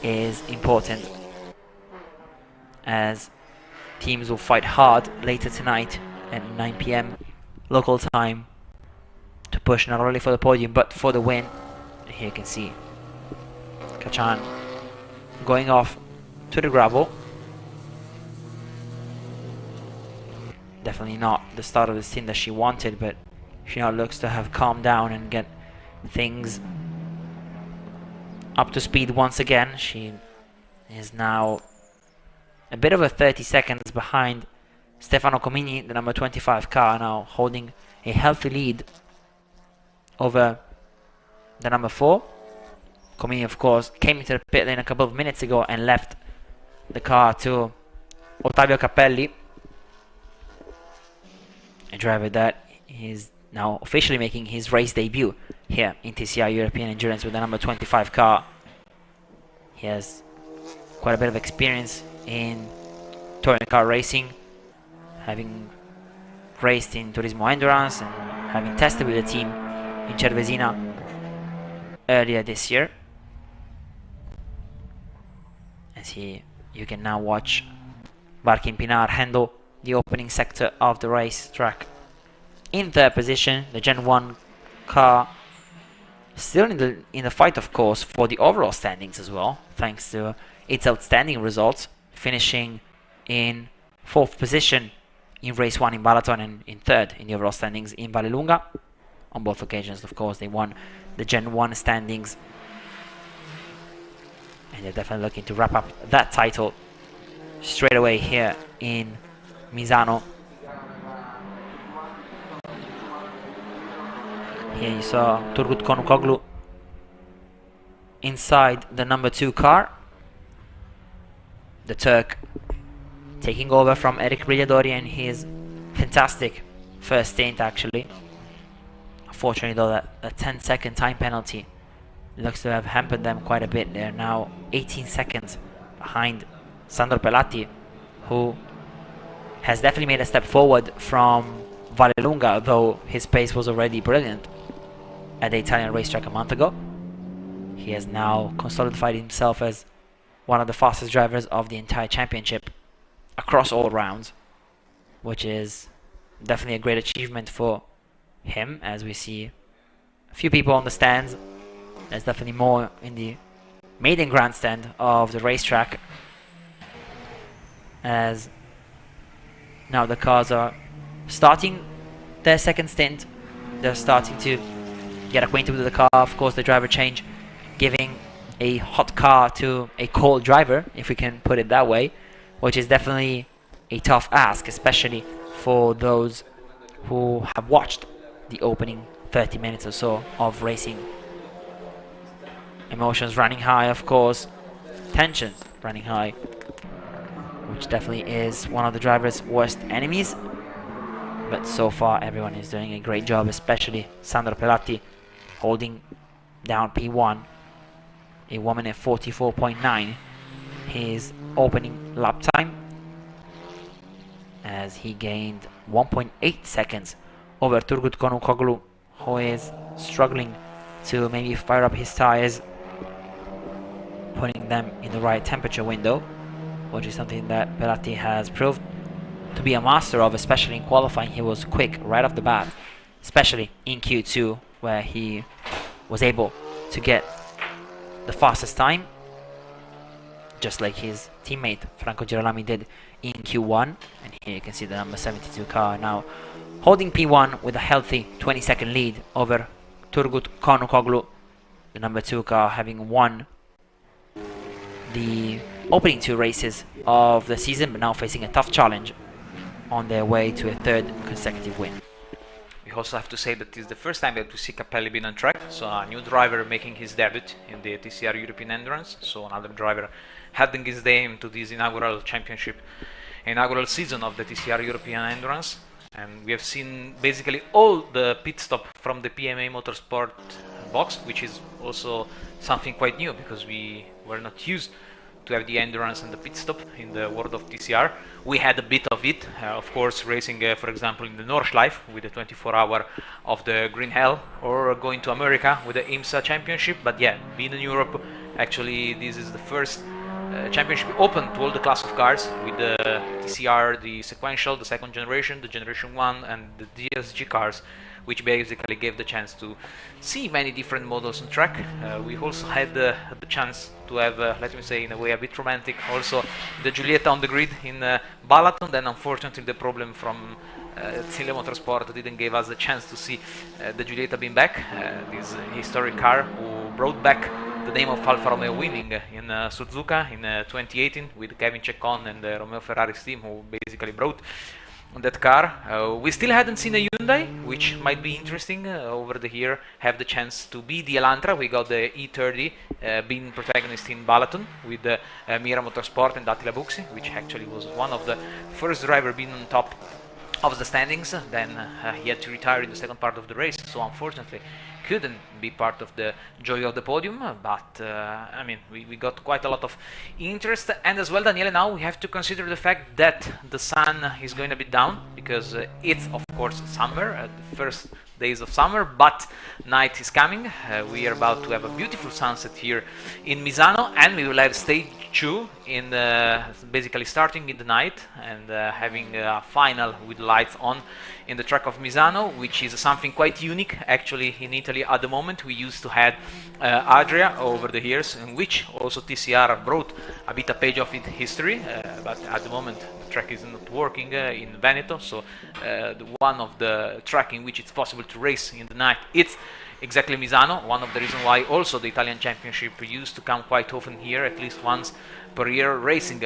is important, as teams will fight hard later tonight at 9 p.m. local time to push not only for the podium but for the win. And here you can see Kachan going off to the gravel. Definitely not the start of the stint that she wanted, but she now looks to have calmed down and get things up to speed once again. She is now a bit over 30 seconds behind Stefano Comini, the number 25 car, now holding a healthy lead over the number 4. Comini, of course, came into the pit lane a couple of minutes ago and left the car to Ottavio Cappelli, a driver that is now officially making his race debut here in TCR European Endurance with the number 25 car. He has quite a bit of experience in touring car racing, having raced in Turismo Endurance and having tested with the team in Cervesina earlier this year. As you can now watch Barkin Pinar handle the opening sector of the racetrack. In 3rd position, the Gen 1 car, still in the fight, of course, for the overall standings as well, thanks to its outstanding results, finishing in 4th position in race 1 in Balaton and in 3rd in the overall standings in Vallelunga. On both occasions, of course, they won the Gen 1 standings, and they're definitely looking to wrap up that title straight away here in Misano. Here you saw Turgut Konukoglu inside the number 2 car, the Turk taking over from Eric Brigliadori and his fantastic first stint, actually. Unfortunately though, that 10-second time penalty looks to have hampered them quite a bit. They're now 18 seconds behind Sandro Pelatti, who has definitely made a step forward from Vallelunga, though his pace was already brilliant at the Italian racetrack a month ago. He has now consolidated himself as one of the fastest drivers of the entire championship across all rounds, which is definitely a great achievement for him, as we see a few people on the stands. There's definitely more in the maiden grandstand of the racetrack, as now the cars are starting their second stint. They're starting to get acquainted with the car. Of course, the driver change giving a hot car to a cold driver, if we can put it that way, which is definitely a tough ask, especially for those who have watched the opening 30 minutes or so of racing. Emotions running high, of course, tensions running high, which definitely is one of the driver's worst enemies. But so far everyone is doing a great job, especially Sandro Pelatti holding down P1, a 1 minute 44.9, his opening lap time, as he gained 1.8 seconds over Turgut Konukoglu, who is struggling to maybe fire up his tires, putting them in the right temperature window, which is something that Pelatti has proved to be a master of, especially in qualifying. He was quick right off the bat, especially in Q2, where he was able to get the fastest time, just like his teammate Franco Girolami did in Q1. And here you can see the number 72 car now holding P1 with a healthy 20-second lead over Turgut Konukoglu, the number 2 car, having won the opening 2 races of the season, but now facing a tough challenge on their way to a 3rd consecutive win.
We also have to say that it's the first time that we see Capelli being on track, so a new driver making his debut in the TCR European Endurance, so another driver heading his name to this inaugural championship, inaugural season of the TCR European Endurance. And we have seen basically all the pit stop from the PMA Motorsport box, which is also something quite new because we were not used to have the endurance and the pit stop in the world of TCR. We had a bit of it, of course, racing, for example, in the Nordschleife with the 24-hour of the Green Hell, or going to America with the IMSA Championship. But yeah, being in Europe, actually, this is the first championship open to all the class of cars with the TCR, the sequential, the 2nd generation, the generation 1, and the DSG cars, which basically gave the chance to see many different models on track. We also had the chance to have, let me say in a way a bit romantic, also the Giulietta on the grid in Balaton. Then unfortunately the problem from Cile Motorsport didn't give us the chance to see the Giulietta being back, this historic car who brought back the name of Alfa Romeo winning in Suzuka in 2018 with Kevin Ceccon and Romeo Ferrari's team, who basically brought that car. We still hadn't seen a Hyundai, which might be interesting over the year, have the chance to be the Elantra. We got the E30 being protagonist in Balaton with Mira Motorsport and Attila Buxi, which actually was one of the first driver being on top of the standings. Then he had to retire in the second part of the race, so unfortunately couldn't be part of the joy of the podium. But I mean, we got quite a lot of interest. And as well, Daniele, now we have to consider the fact that the sun is going a bit down, because it's of course summer, the first days of summer, but night is coming. We are about to have a beautiful sunset here in Misano, and we will have stage 2 in basically starting in the night and having a final with lights on in the track of Misano, which is something quite unique actually in Italy at the moment. We used to have Adria over the years, in which also TCR brought a bit a page of its history, but at the moment the track is not working in Veneto, so one of the track in which it's possible to race in the night, it's exactly Misano. One of the reasons why also the Italian Championship used to come quite often here, at least once per year, racing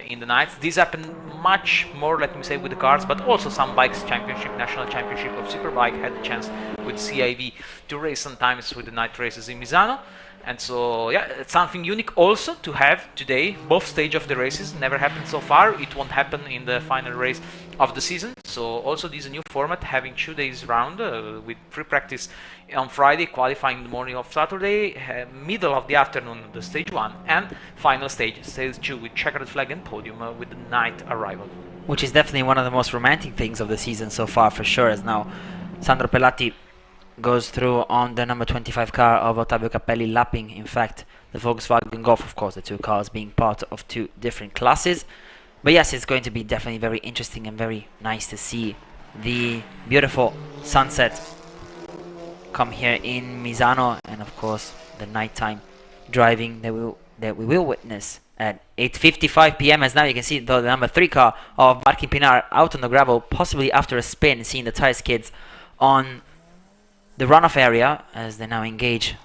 in the nights. This happened much more, let me say, with the cars, but also some bikes championship, national championship of Superbike had the chance with CIV to race sometimes with the night races in Misano. And so, yeah, it's something unique also to have today, both stage of the races. Never happened so far. It won't happen in the final race of the season. So also this is a new format, having 2 days round with free practice on Friday, qualifying the morning of Saturday, middle of the afternoon the stage 1, and final stage 2 with checkered flag and podium with the night arrival.
Which is definitely one of the most romantic things of the season so far, for sure, as now Sandro Pelati goes through on the number 25 car of Ottavio Capelli, lapping in fact the Volkswagen Golf, of course the 2 cars being part of 2 different classes. But yes, it's going to be definitely very interesting and very nice to see the beautiful sunset come here in Misano, and of course the nighttime driving that we will witness at 8:55 p.m. as now you can see the number 3 car of Martin Pinar out on the gravel, possibly after a spin, seeing the tire skids on the runoff area as they now engage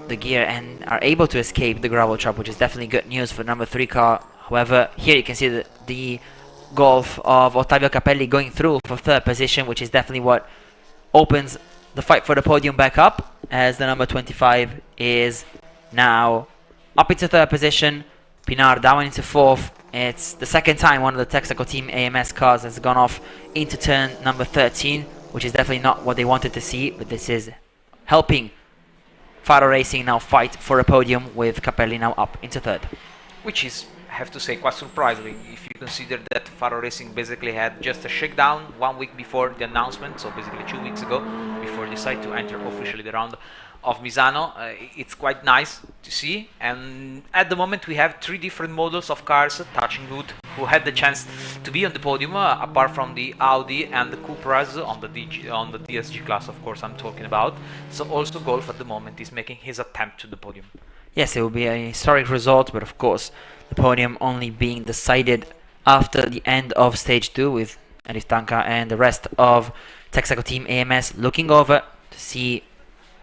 the gear and are able to escape the gravel trap, which is definitely good news for number 3 car. However, here you can see the Golf of Ottavio Capelli going through for 3rd position, which is definitely what opens the fight for the podium back up, as the number 25 is now up into 3rd position, Pinar down into 4th. It's the 2nd time one of the Texaco Team AMS cars has gone off into turn number 13, which is definitely not what they wanted to see, but this is helping Faro Racing now fight for a podium with Capelli now up into 3rd.
Which is, I have to say, quite surprising if you consider that Faro Racing basically had just a shakedown 1 week before the announcement, so basically 2 weeks ago, before they decided to enter officially the round of Misano. It's quite nice to see, and at the moment we have 3 different models of cars touching wood who had the chance to be on the podium, apart from the Audi and the Cupras on the DSG class, of course I'm talking about. So also Golf at the moment is making his attempt to the podium.
Yes, it will be a historic result, but of course the podium only being decided after the end of stage 2, with Aristanka and the rest of Texaco Team AMS looking over to see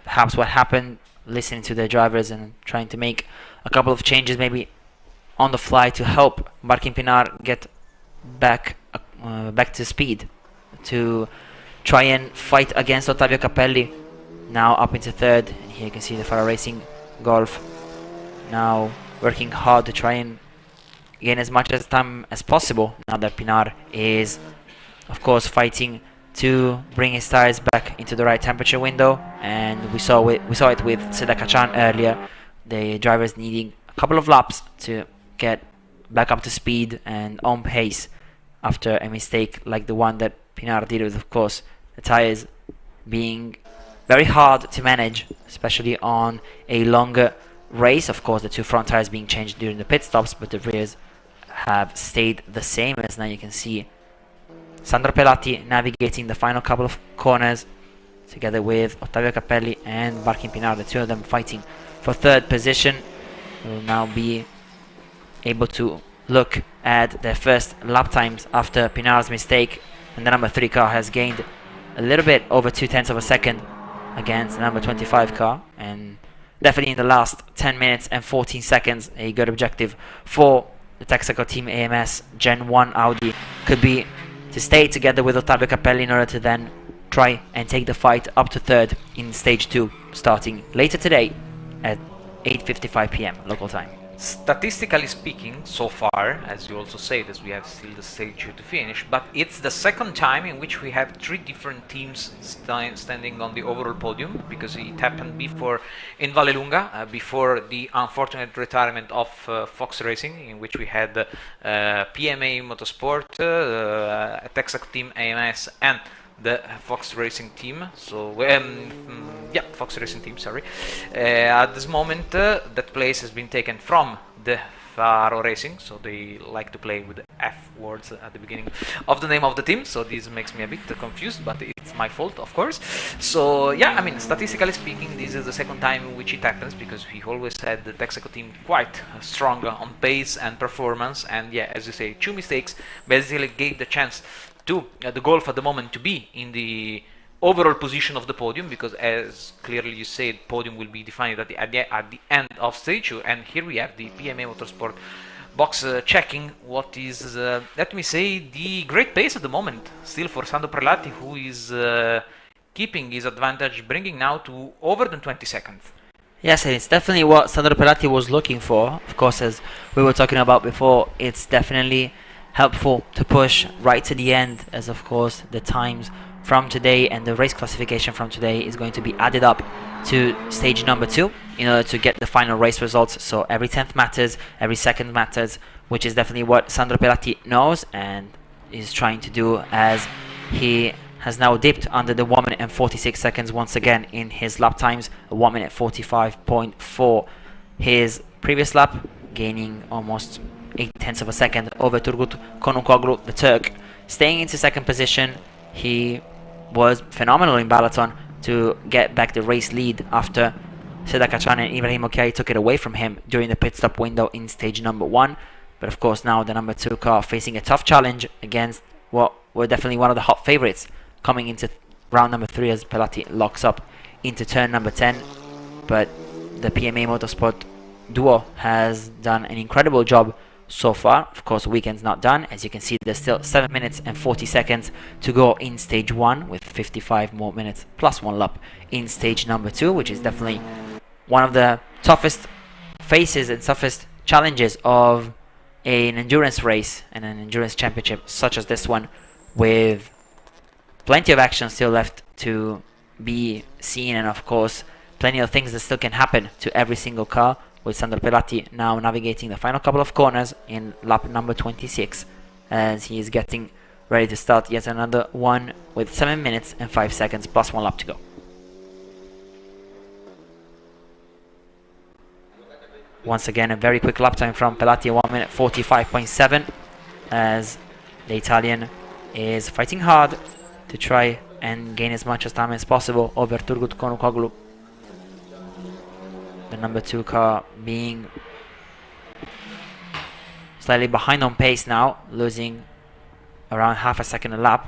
perhaps what happened, listening to their drivers and trying to make a couple of changes maybe on the fly to help Martin Pinar get back to speed, to try and fight against Ottavio Capelli, now up into third. And here you can see the Faro Racing Golf now working hard to try and gain as much time as possible, now that Pinar is of course fighting to bring his tires back into the right temperature window. And we saw it with Sedaka-chan earlier, the drivers needing a couple of laps to get back up to speed and on pace after a mistake like the one that Pinar did with, of course, the tires being very hard to manage, especially on a longer race. Of course, the 2 front tires being changed during the pit stops, but the rears have stayed the same, as now you can see Sandro Pelati navigating the final couple of corners together with Ottavio Capelli and Martin Pinar, the 2 of them fighting for third position. Will now be able to look at their first lap times after Pinar's mistake, and the number 3 car has gained a little bit over 0.2 of a second against the number 25 car, and definitely in the last 10 minutes and 14 seconds a good objective for the Texaco Team AMS Gen 1 Audi could be to stay together with Ottavio Capelli in order to then try and take the fight up to third in stage 2, starting later today at 8:55 p.m. local time.
Statistically speaking, so far, as you also said, as we have still the stage 2 to finish, but it's the second time in which we have 3 different teams standing on the overall podium, because it happened before in Vallelunga, before the unfortunate retirement of Fox Racing, in which we had PMA Motorsport, Texaco Team AMS, and the Fox Racing team. So yeah, Fox Racing team, sorry. At this moment that place has been taken from the Faro Racing, so they like to play with the F words at the beginning of the name of the team, so this makes me a bit confused, but it's my fault, of course. So yeah, I mean, statistically speaking, this is the second time in which it happens, because we always had the Texaco team quite strong on pace and performance, and yeah, as you say, 2 mistakes basically gave the chance to the Golf at the moment to be in the overall position of the podium, because as clearly you said, podium will be defined at the end of stage 2, and here we have the PMA Motorsport box checking what is, let me say, the great pace at the moment still for Sandro Prelati, who is keeping his advantage, bringing now to over than 20 seconds.
Yes, and it's definitely what Sandro Pelati was looking for. Of course, as we were talking about before, it's definitely helpful to push right to the end, as of course the times from today and the race classification from today is going to be added up to stage number 2 in order to get the final race results. So every 10th matters, every second matters, which is definitely what Sandro Pelati knows and is trying to do, as he has now dipped under the 1 minute and 46 seconds once again in his lap times, 1 minute 45.4 his previous lap, gaining almost 0.8 of a second over Turgut Konukoglu, the Turk, staying into second position. He was phenomenal in Balaton to get back the race lead after Sedaka-chan and Ibrahim Okiai took it away from him during the pit stop window in stage number 1. But of course now the number 2 car facing a tough challenge against what were definitely one of the hot favorites coming into round number 3, as Pelati locks up into turn number 10. But the PMA Motorsport duo has done an incredible job so far. Of course, weekend's not done. As you can see, there's still 7 minutes and 40 seconds to go in stage 1, with 55 more minutes plus 1 lap in stage number 2, which is definitely one of the toughest phases and toughest challenges of an endurance race and an endurance championship such as this one, with plenty of action still left to be seen, and of course plenty of things that still can happen to every single car, with Sandro Pelati now navigating the final couple of corners in lap number 26, as he is getting ready to start yet another one with 7 minutes and 5 seconds plus 1 lap to go. Once again, a very quick lap time from Pelati, 1 minute 45.7, as the Italian is fighting hard to try and gain as much time as possible over Turgut Konukoglu. The number 2 car being slightly behind on pace now, losing around half a second a lap.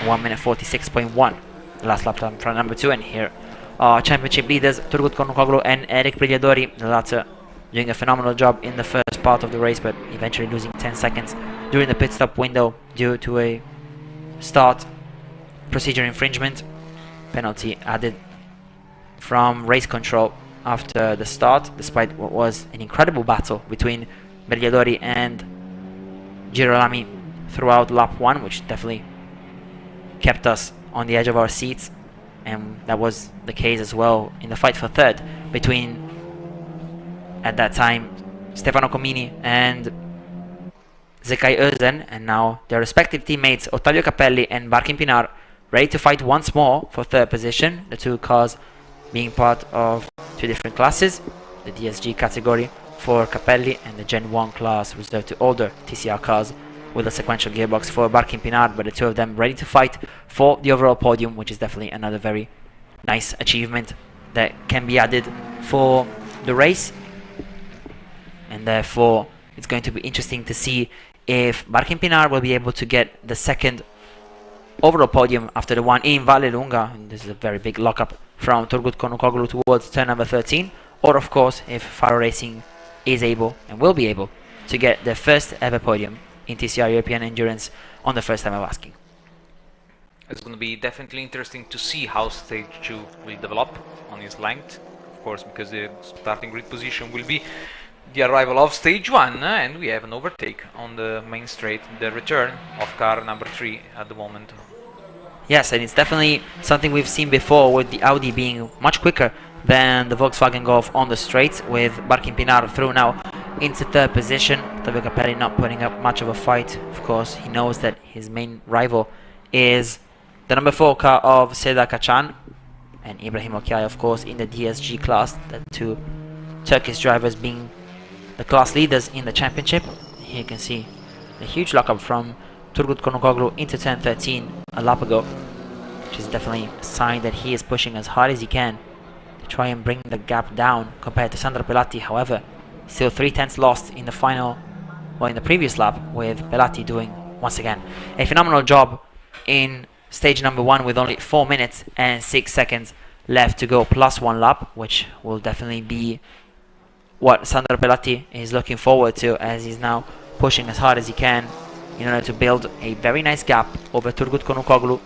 1 minute 46.1, the last lap time from number 2. And here are championship leaders Turgut Konukoglu and Eric Brigliadori, the latter doing a phenomenal job in the first part of the race, but eventually losing 10 seconds during the pit stop window due to a start procedure infringement penalty added from race control after the start, despite what was an incredible battle between Brigliadori and Girolami throughout lap 1, which definitely kept us on the edge of our seats, and that was the case as well in the fight for third between, at that time, Stefano Comini and Zekai Özen, and now their respective teammates Ottavio Capelli and Barkin Pinar ready to fight once more for third position, the two cars being part of two different classes, the DSG category for Capelli and the Gen 1 class reserved to older TCR cars with a sequential gearbox for Barkin Pinar, but the two of them ready to fight for the overall podium, which is definitely another very nice achievement that can be added for the race. And therefore it's going to be interesting to see if Barkin Pinar will be able to get the second overall podium after the one in Vallelunga. And this is a very big lockup from Turgut Konukoglu towards turn number 13, or of course if Faro Racing is able and will be able to get their first ever podium in TCR European Endurance on the first time of asking.
It's going to be definitely interesting to see how stage 2 will develop on his length, of course, because the starting grid position will be the arrival of stage 1, and we have an overtake on the main straight, the return of car number 3 at the moment.
Yes, and it's definitely something we've seen before, with the Audi being much quicker than the Volkswagen Golf on the straight, with Barkin Pinar through now into third position. Ottavio Capelli not putting up much of a fight. Of course, he knows that his main rival is the number 4 car of Seda Kachan and Ibrahim Okiay, of course, in the DSG class, the two Turkish drivers being the class leaders in the championship. Here you can see a huge lockup from Turgut Konukoglu into turn 13 a lap ago, which is definitely a sign that he is pushing as hard as he can to try and bring the gap down compared to Sandro Pelati. However, still 3/10 lost in the final, or in the previous lap, with Pelati doing once again a phenomenal job in stage number 1 with only 4 minutes and 6 seconds left to go, plus 1 lap, which will definitely be what Sandro Pelati is looking forward to, as he's now pushing as hard as he can in order to build a very nice gap over Turgut Konukoglu,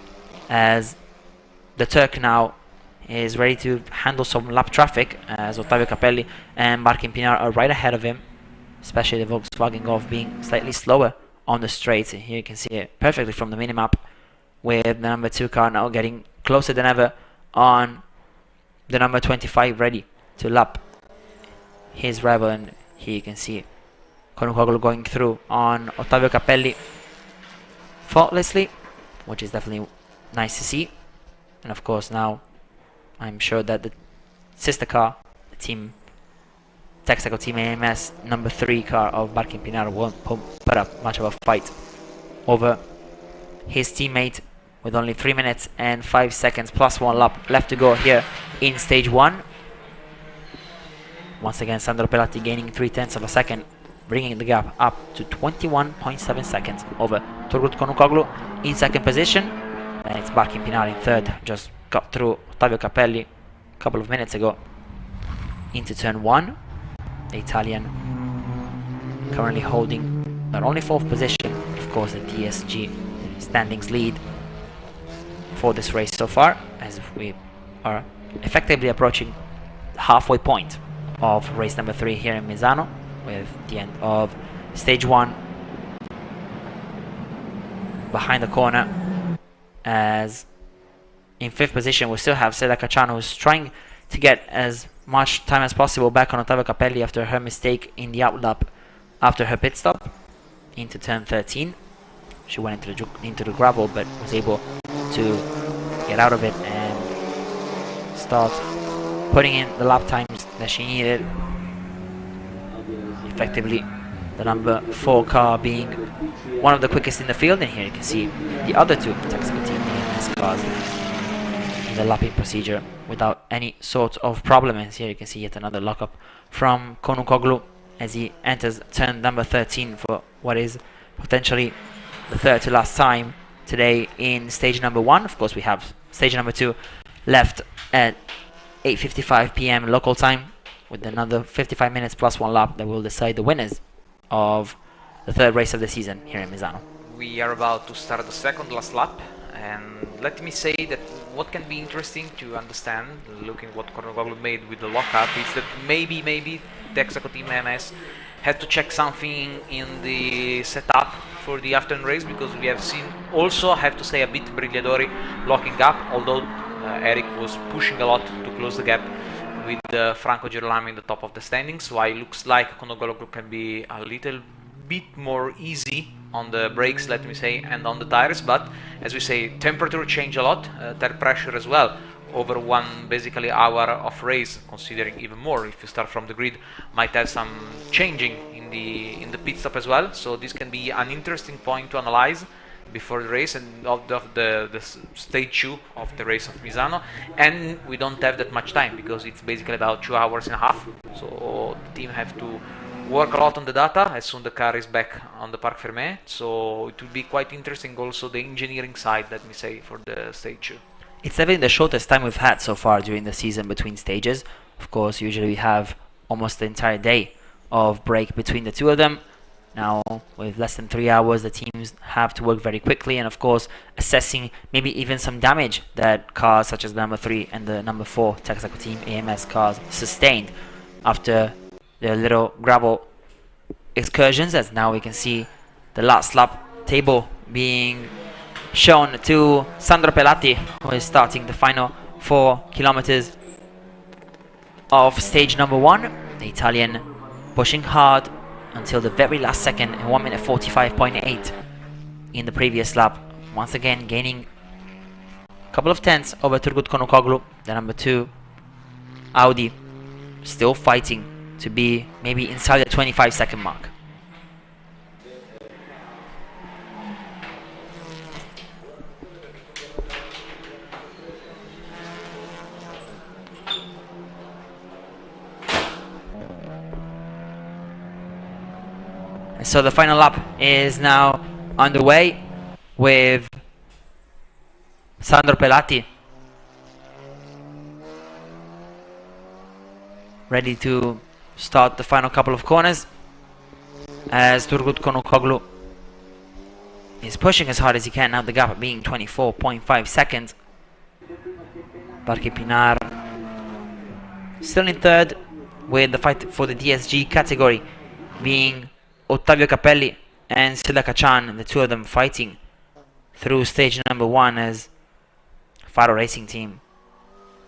as the Turk now is ready to handle some lap traffic, as Ottavio Capelli and Barkin Pinar are right ahead of him, especially the Volkswagen Golf being slightly slower on the straights. And here you can see it perfectly from the minimap, with the number 2 car now getting closer than ever on the number 25, ready to lap his rival. And here you can see Konukoglu going through on Ottavio Capelli faultlessly, which is definitely nice to see. And of course now I'm sure that the sister car, the team Texaco Team AMS number 3 car of Barkin Pinar, won't put up much of a fight over his teammate, with only 3 minutes and 5 seconds plus 1 lap left to go here in stage 1. Once again, Sandro Pelati gaining 3/10 of a second, bringing the gap up to 21.7 seconds over Turgut Konukoglu in second position. And it's Barkin Pinar in third, just got through Ottavio Capelli a couple of minutes ago into turn 1. The Italian currently holding not only 4th position, but of course the DSG standings lead for this race so far, as we are effectively approaching the halfway point of race number 3 here in Misano, with the end of stage 1 behind the corner. As in 5th position we still have Seda Kachan, who's trying to get as much time as possible back on Ottavio Capelli after her mistake in the outlap after her pit stop into turn 13. She went into the gravel, but was able to get out of it and start putting in the lap times that she needed. Effectively, the number 4 car being one of the quickest in the field, and here you can see the other two Texaco Team AMS cars in the lapping procedure without any sort of problem. And here you can see yet another lockup from Konukoglu as he enters turn number 13 for what is potentially the third to last time today in stage number 1. Of course, we have stage number 2 left at 8:55 p.m. local time, with another 55 minutes plus 1 lap that will decide the winners of the third race of the season here in Misano.
We are about to start the second last lap, and let me say that what can be interesting to understand, looking what Konogoglu made with the lockup, is that maybe Texaco Team MS had to check something in the setup for the afternoon race, because we have seen also, I have to say, a bit Brigliadori locking up, although Eric was pushing a lot to close the gap with Franco Girolamo in the top of the standings, while it looks like Konogoglu can be a little bit more easy on the brakes, let me say, and on the tires. But as we say, temperature change a lot, tire pressure as well, over one basically hour of race, considering even more if you start from the grid, might have some changing in the pit stop as well. So this can be an interesting point to analyze before the race and of the stage 2 of the race of Misano. And we don't have that much time, because it's basically about 2 hours and a half, so the team have to work a lot on the data as soon the car is back on the Parc Fermé. So it will be quite interesting also the engineering side, let me say, for the stage 2.
It's definitely the shortest time we've had so far during the season between stages. Of course, usually we have almost the entire day of break between the two of them. Now, with less than 3 hours, the teams have to work very quickly, and of course, assessing maybe even some damage that cars such as the number 3 and the number 4 Texaco Team AMS cars sustained after their little gravel excursions. As now we can see the last lap table being shown to Sandro Pelati, who is starting the final 4 kilometers of stage number 1. The Italian pushing hard until the very last second in 1 minute 45.8 in the previous lap. Once again gaining a couple of tenths over Turgut Konukoglu, the number 2 Audi, still fighting to be maybe inside the 25-second mark. So the final lap is now underway with Sandro Pelati ready to start the final couple of corners, as Turgut Konukoglu is pushing as hard as he can, now the gap being 24.5 seconds. Barque Pinar still in third, with the fight for the DSG category being Ottavio Capelli and Sila Kachan, the two of them fighting through stage number 1, as Faro Racing Team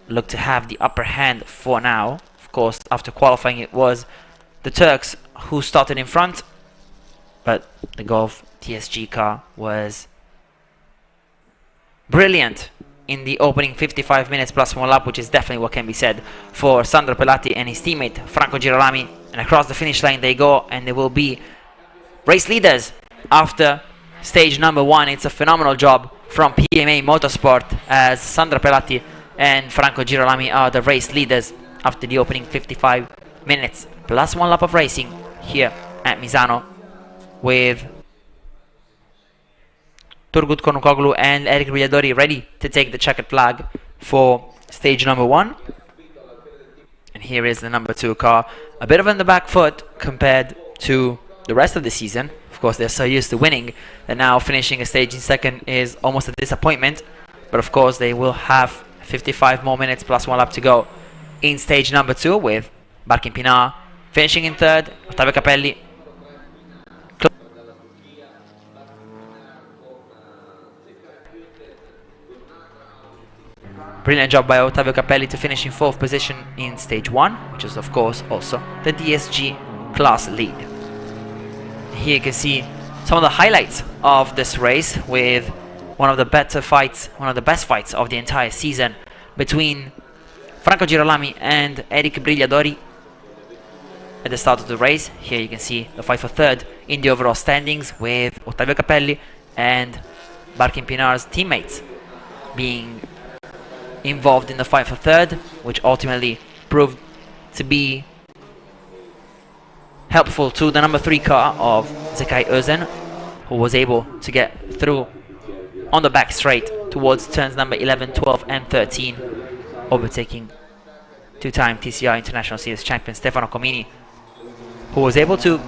look to have the upper hand for now. Of course, after qualifying, it was the Turks who started in front, but the Golf TSG car was brilliant in the opening 55 minutes plus 1 lap, which is definitely what can be said for Sandro Pelati and his teammate Franco Girolami. And across the finish line they go, and they will be race leaders after stage number 1. It's a phenomenal job from PMA Motorsport, as Sandro Pelati and Franco Girolami are the race leaders after the opening 55 minutes plus 1 lap of racing here at Misano, with Turgut Konukoglu and Eric Brigliadori ready to take the checkered flag for stage number 1. And here is the number 2 car, a bit of on the back foot compared to the rest of the season. Of course, they're so used to winning that now finishing a stage in second is almost a disappointment. But of course, they will have 55 more minutes plus 1 lap to go in stage number 2, with Barque Pinar finishing in third, Ottavio Capelli. Brilliant job by Ottavio Capelli to finish in 4th position in stage 1, which is of course also the DSG class lead. Here you can see some of the highlights of this race, with one of the better fights, one of the best fights of the entire season between Franco Girolami and Eric Brigliadori at the start of the race. Here you can see the fight for third in the overall standings, with Ottavio Capelli and Barkin Pinar's teammates being involved in the fight for third, which ultimately proved to be helpful to the number 3 car of Zekai Özen, who was able to get through on the back straight towards turns number 11, 12 and 13, overtaking two-time TCR International Series champion Stefano Comini, who was able to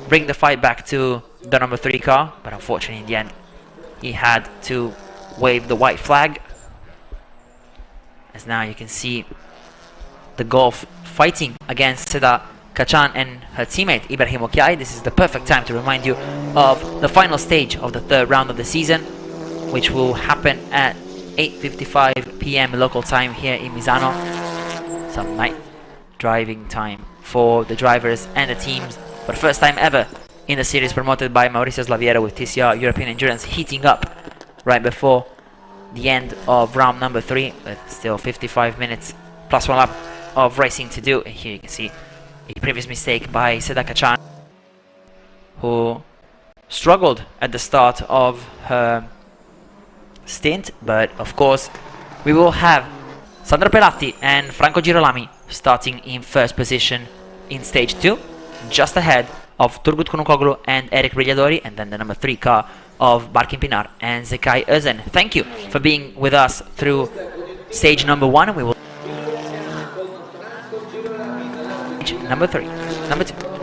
bring the fight back to the number 3 car, but unfortunately in the end he had to wave the white flag. As now you can see the Gulf fighting against Seda Kachan and her teammate Ibrahim Okiai. This is the perfect time to remind you of the final stage of the third round of the season, which will happen at 8:55 p.m. local time here in Misano. Some night driving time for the drivers and the teams, but first time ever in the series promoted by Mauricio Slaviero, with TCR European Endurance heating up right before the end of round number 3, with still 55 minutes plus 1 lap of racing to do. And here you can see a previous mistake by Seda Kachan, who struggled at the start of her stint, but of course we will have Sandro Pelatti and Franco Girolami starting in first position in stage 2, just ahead of Turgut Kunukoglu and Eric Brigliadori, and then the number 3 car of Barkin Pinar and Zekai Özen. Thank you for being with us through stage number 1. We will number 3, number 2.